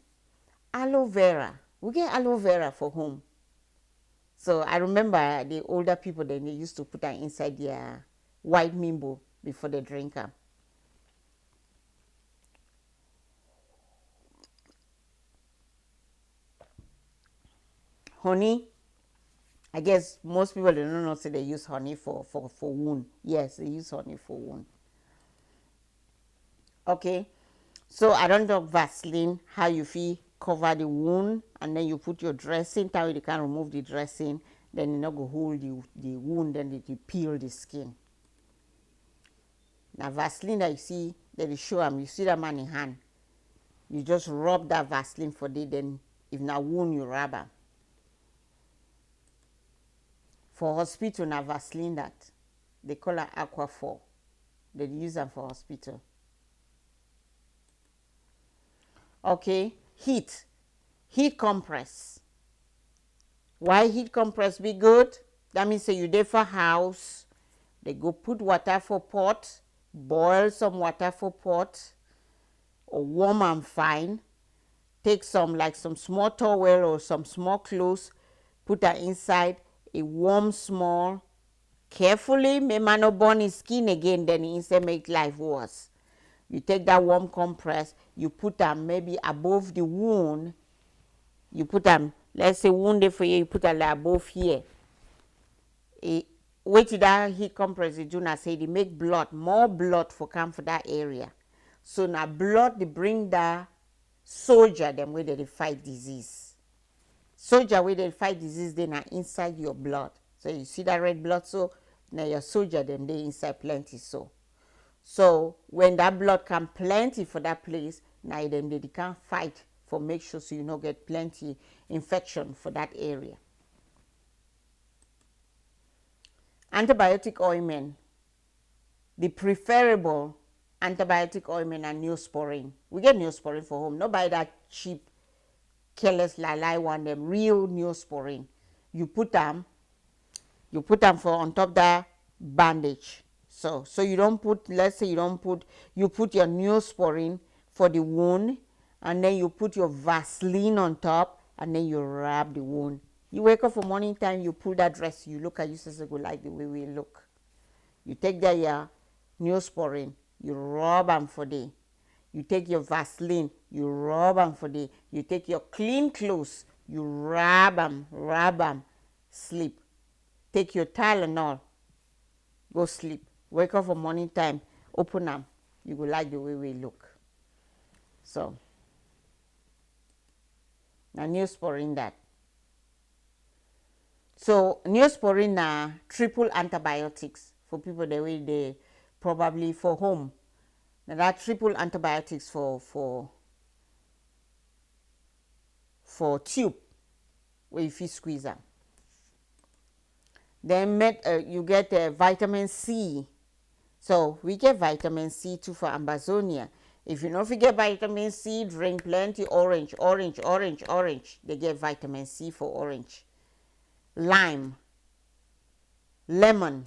aloe vera. We get aloe vera for home. So I remember the older people, then they used to put that inside their white mimbo before they drink them. Honey. I guess most people they don't know, say they use honey for wound. Yes, they use honey for wound. Okay, so I don't talk Vaseline, how you feel cover the wound, and then you put your dressing, how you can remove the dressing, then you not go hold the wound, then it will peel the skin. Now Vaseline that you see, that you show them, you see that man in hand, you just rub that Vaseline for it, then if na wound you rub am. For hospital na Vaseline that they call it Aquaphor. They use them for hospital. Okay, heat compress. Why heat compress be good? That means say you dey for house, they go put water for pot, boil some water for pot, or warm and fine. Take some small towel or some small clothes, put that inside, it warm small. Carefully, may man no burn his skin again, then inside make life worse. You take that warm compress, you put them maybe above the wound. You put them, let's say wounded for you put them like above here. Wait till that heat compress you do not say they make blood, more blood for come for that area. So now blood they bring that soldier them where they fight disease. Soldier where they fight disease, they are inside your blood. So you see that red blood, so now your soldier them they inside plenty so. So when that blood come plenty for that place, now then they can fight for make sure so you not get plenty infection for that area. Antibiotic ointment. The preferable antibiotic ointment and Neosporin. We get Neosporin for home. Not buy that cheap, careless lie one. Them real Neosporin. You put them for on top that bandage. So you don't put. Let's say you don't put. You put your Neosporin for the wound, and then you put your Vaseline on top, and then you rub the wound. You wake up for morning time. You pull that dress. You look at you say go like the way we look. You take that Neosporin, you rub them for day. You take your Vaseline, you rub them for day. You take your clean clothes, you rub them, sleep. Take your Tylenol, go sleep. Wake up for morning time, open them. You go like the way we look. So, now Neosporin that. So Neosporin na triple antibiotics for people the way they probably for home. Now that triple antibiotics for tube where if you squeeze them. Then you get vitamin C. So we get vitamin C too for Ambazonia. If you don't forget vitamin C, drink plenty orange. They get vitamin C for orange. Lime, lemon,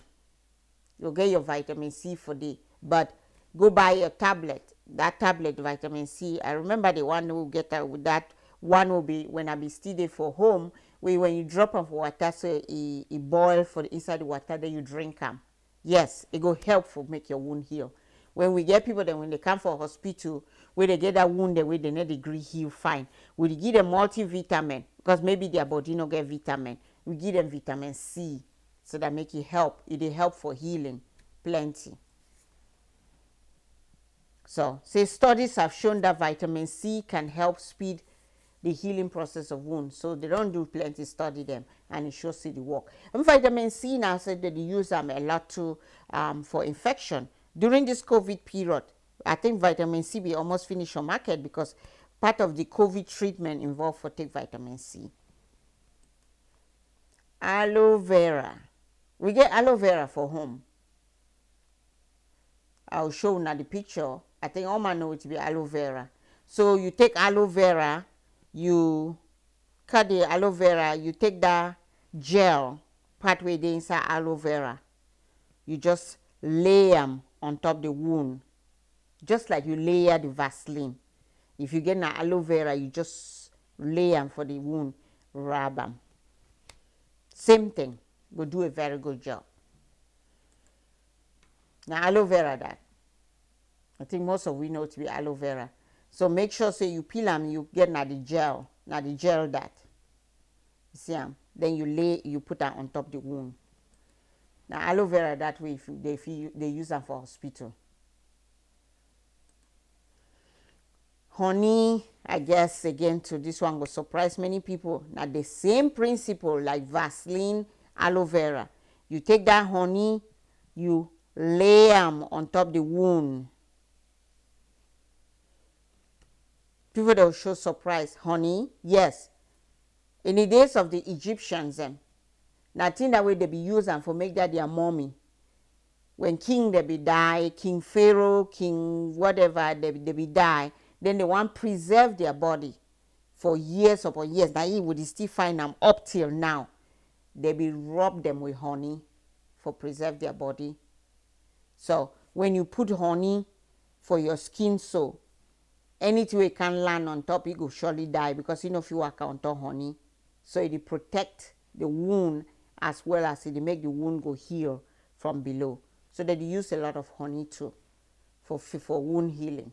you'll get your vitamin C for the, but go buy a tablet. That tablet vitamin C, I remember the one who get that one will be when I be still there for home, when you drop off water, so it boil for the inside the water, then you drink them. Yes, it go help for make your wound heal. When we get people that when they come for hospital, where they get that wound, the way they need degree heal fine. We give them multivitamin because maybe their body no get vitamin. We give them vitamin C so that make it help. It help for healing plenty. So, studies have shown that vitamin C can help speed the healing process of wounds. So they don't do plenty study them, and it shows the work. And vitamin C now said that they use them a lot to for infection during this COVID period. I think vitamin C be almost finished on market because part of the COVID treatment involved for take vitamin C. Aloe vera. We get aloe vera for home. I'll show now the picture. I think all man know it to be aloe vera. So you take aloe vera, you cut the aloe vera, you take that gel part way there inside aloe vera. You just lay them on top the wound, just like you layer the Vaseline. If you get an aloe vera, you just lay them for the wound, rub them. Same thing, will do a very good job. Now aloe vera that. I think most of we know to be aloe vera. So make sure say you peel them, you get now the gel that. You see them? Then you put that on top the wound. Now aloe vera that way if they use them for hospital. Honey, I guess again to this one will surprise many people. Now the same principle like Vaseline, aloe vera. You take that honey, you lay them on top the wound. People that will show surprise. Honey, yes. In the days of the Egyptians, nothing that way they be using for make that their mommy. When king they be die, king pharaoh, king whatever they be die, then they want preserve their body for years upon years. Now you would still find them up till now. They be rub them with honey for preserve their body. So when you put honey for your skin, so anything you can land on top, you go surely die because you know if you work on top honey. So it protect the wound as well as it make the wound go heal from below. So they use a lot of honey too for wound healing.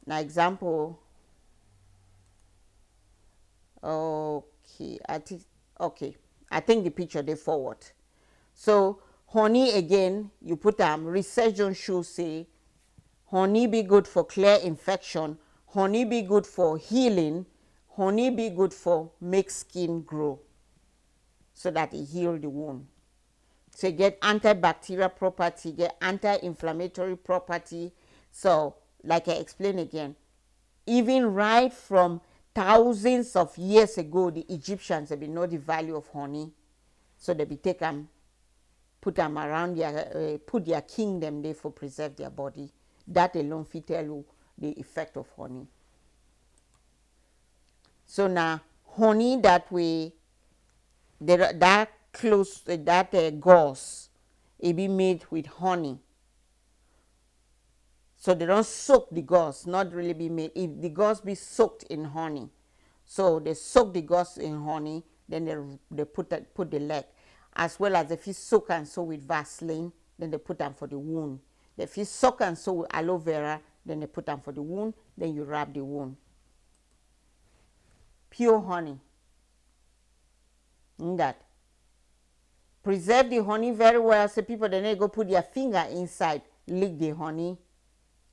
Now example, I think the picture they forward. So honey again, you put research on show say honey be good for clear infection, honey be good for healing, honey be good for make skin grow so that it heal the wound. So you get antibacterial property, get anti-inflammatory property. So like I explained again, even right from thousands of years ago, the Egyptians have been know the value of honey. So they be take them, put them around their, put their kingdom there for preserve their body. That alone fit tell you the effect of honey. So now honey that we, that close, that gauze, it be made with honey. So they don't soak the gauze, not really be made. If the gauze be soaked in honey, so they soak the gauze in honey, then they put the leg, as well as if you soak and sew with Vaseline, then they put them for the wound. If you soak and sew with aloe vera, then they put them for the wound, then you wrap the wound. Pure honey. In that. Preserve the honey very well, so people then go put their finger inside, lick the honey,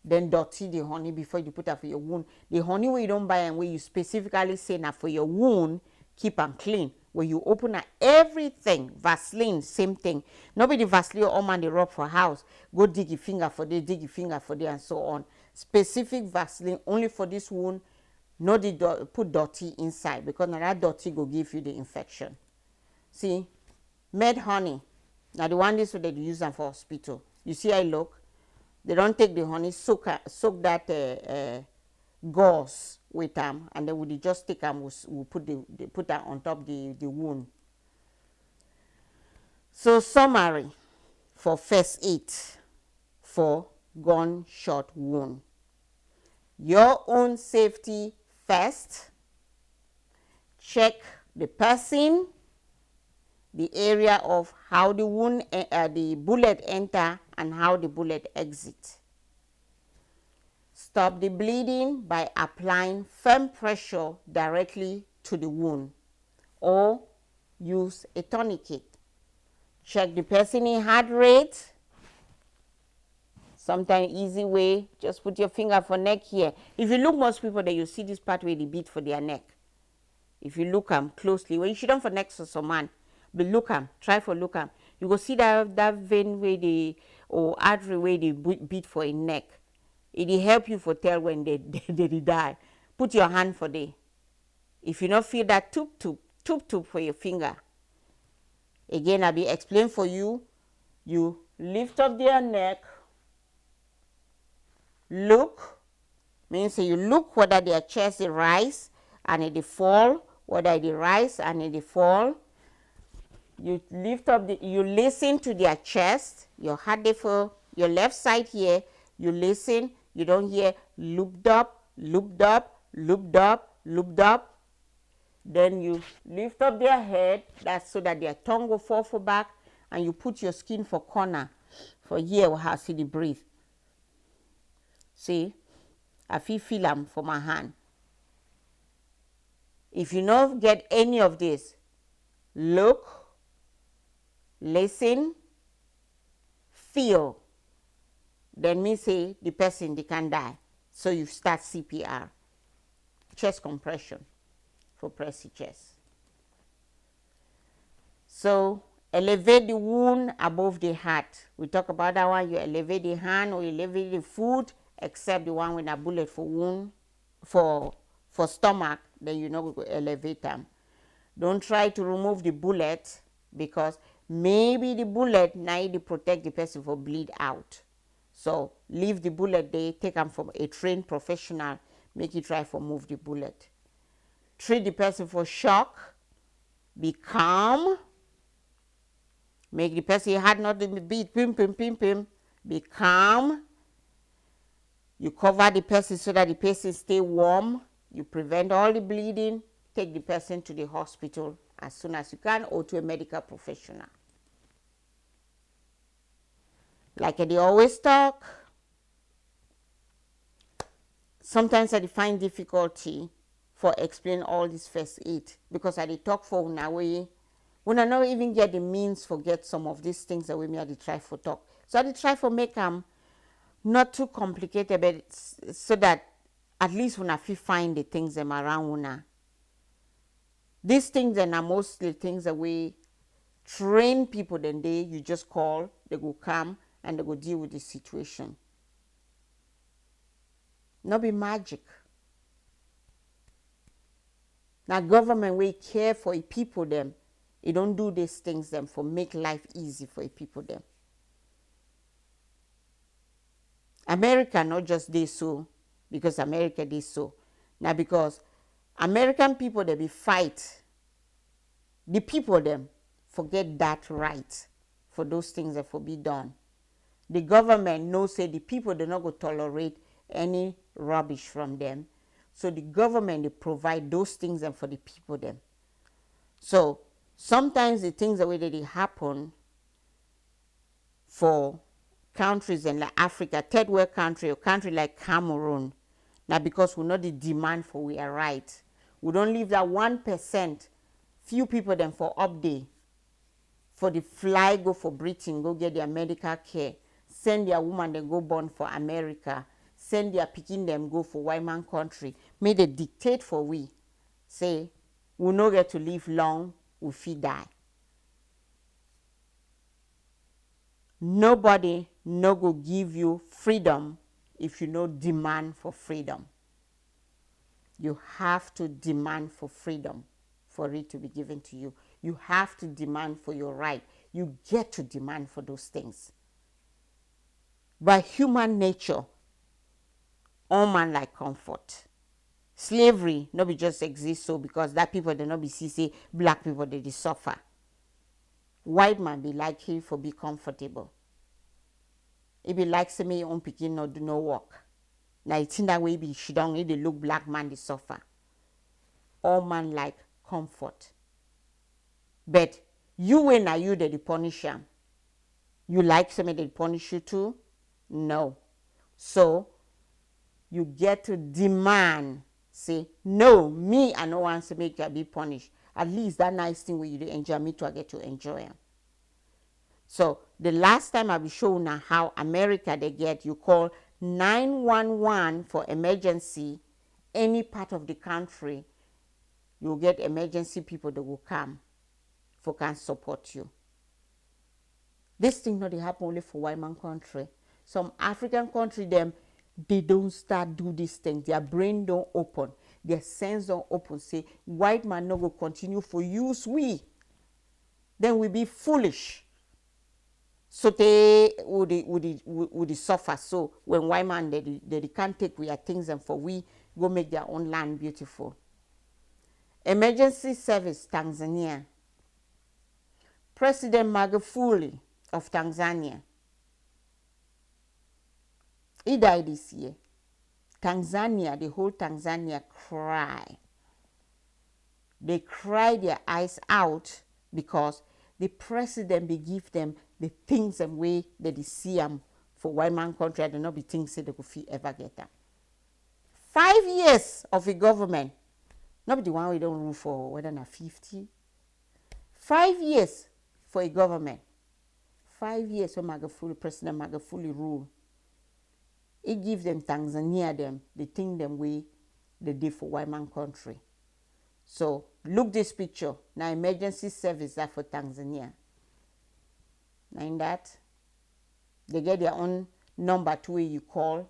then dirty the honey before you put it for your wound. The honey where you don't buy and where you specifically say now for your wound, keep them clean. Where you open up everything, Vaseline, same thing. Nobody Vaseline all man they rub for house. Go dig your finger for there, dig your finger for there, and so on. Specific Vaseline only for this wound. No, put dirty inside, because now that dirty go give you the infection. See, made honey. Now the one this way they use them for hospital. You see how it look? They don't take the honey, soak that gauze with them, and then we just take them, we'll put that on top the wound. So summary for first aid for gunshot wound. Your own safety first. Check the person, the area of how the wound, the bullet enter and how the bullet exit. Stop the bleeding by applying firm pressure directly to the wound, or use a tourniquet. Check the person in heart rate. Sometimes easy way, just put your finger for neck here. If you look most people that you see this part where they beat for their neck. If you look them closely, well, you shouldn't for next to some man, but look them, try for look them. You go see that vein where they, or artery where they beat for a neck. It will help you for tell when they die. Put your hand for there. If you not feel that toop for your finger. Again, I'll be explain for you. You lift up their neck. Look, means you look whether their chest is rise and it fall, whether it rise and it fall. You lift up you listen to their chest, your heart for your left side here, you listen, you don't hear looped up, looped up, looped up, looped up. Then you lift up their head, that's so that their tongue will fall for back, and you put your skin for corner for here how see the breathe. See, I feel them for my hand. If you don't get any of this, look, listen, feel, then me say the person they can die. So you start CPR, chest compression for press the chest. So elevate the wound above the heart. We talk about that one. You elevate the hand or you elevate the foot, except the one with a bullet for wound, for stomach, then you know we go elevate them. Don't try to remove the bullet, because maybe the bullet need to protect the person for bleed out. So leave the bullet there, take them from a trained professional, make you try for move the bullet. Treat the person for shock, be calm, make the person heart not to beat, pim, pim, pim, pim, be calm. You cover the person so that the person stay warm. You prevent all the bleeding. Take the person to the hospital as soon as you can, or to a medical professional. Like they always talk, sometimes I find difficulty for explain all this first aid, because I talk for una way. When I not even get the means for get some of these things that we may try for talk. So I try for make them not too complicated, but so that at least when I find the things them around una. These things are mostly things that we Train people, then you just call, they go come and they go deal with the situation. Not be magic. Now government we care for people them, it don't do these things them for make life easy for people them. America not just they so because America they so. Now because American people they be fight, the people them forget that right for those things that for be done. The government knows say the people they not go tolerate any rubbish from them. So the government they provide those things and for the people them. So sometimes the things the way that they happen for countries in like Africa, third world country or country like Cameroon, now because we know the demand for we are right. We don't leave that 1%, few people them for update, for the fly go for Britain, go get their medical care, send their woman they go born for America, send their picking them go for white man country, may they dictate for we, say, we no get to live long, we feel die. Nobody no go give you freedom if you no demand for freedom. You have to demand for freedom for it to be given to you. You have to demand for your right. You get to demand for those things. By human nature, all man like comfort. Slavery no be just exist so because that people they not be see say black people they suffer. White man be like him for be comfortable. It be like say me your own pikin no do no work. Now it's in that way be she don't they look black man they suffer. All man like comfort. But you when are you that they punish him? You like somebody that punish you too? No. So you get to demand, say, no, me I no want to make you be punished. At least that nice thing where you do enjoy me to I get to enjoy him. So the last time I will show now how America they get, you call 911 for emergency, any part of the country, you'll get emergency people that will come for can support you. This thing not they happen only for white man country. Some African country them, they don't start do these things. Their brain don't open. Their sense don't open. Say white man no go continue for use we. Then we be foolish. So they would suffer. So when white man they can't take we things and for we go make their own land beautiful. Emergency service Tanzania. President Magufuli of Tanzania. He died this year. Tanzania, the whole Tanzania cry. They cry their eyes out because the president be give them the things and way that they see them for white man country and not be things that they could ever get them. 5 years of a government, not be the one we don't rule for whether not 50. 5 years for a government. 5 years when Magufuli, President Magufuli rule. It gives them Tanzania them, the thing them way they did for white man country. So look this picture. Now emergency service that for Tanzania. Now in that, they get their own number to where you call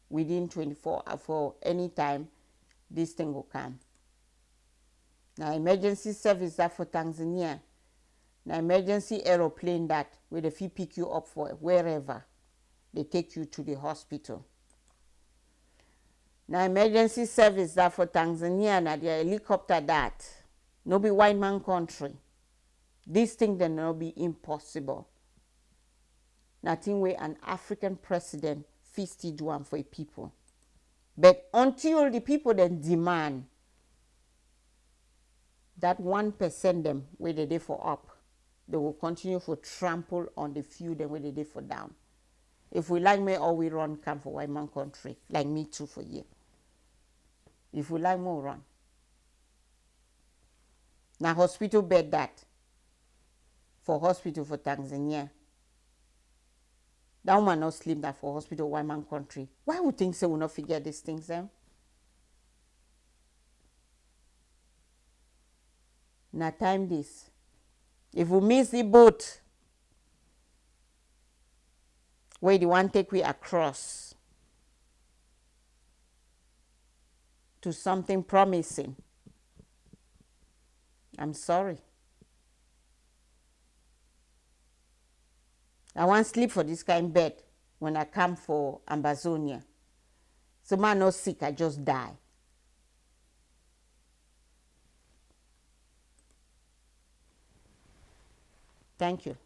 within 24 hours for any time this thing will come. Now emergency service that for Tanzania. Now emergency aeroplane that where they fee pick you up for wherever. They take you to the hospital. Now emergency service that for Tanzania, now the helicopter that. No be white man country. This thing then no be impossible. Nothing where an African president feasted one for a people. But until the people then demand that 1% them where they did for up, they will continue to trample on the few them where they did for down. If we like me or we run come for white man country, like me too for you. If we like more run. Now hospital bed that for hospital for Tanzania. That woman not sleep that for hospital white man country. Why would think so we not forget these things then? Now time this. If we miss the boat, where the one take we across to something promising, I'm sorry. I want sleep for this kind bed when I come for Ambazonia. So man not sick, I just die. Thank you.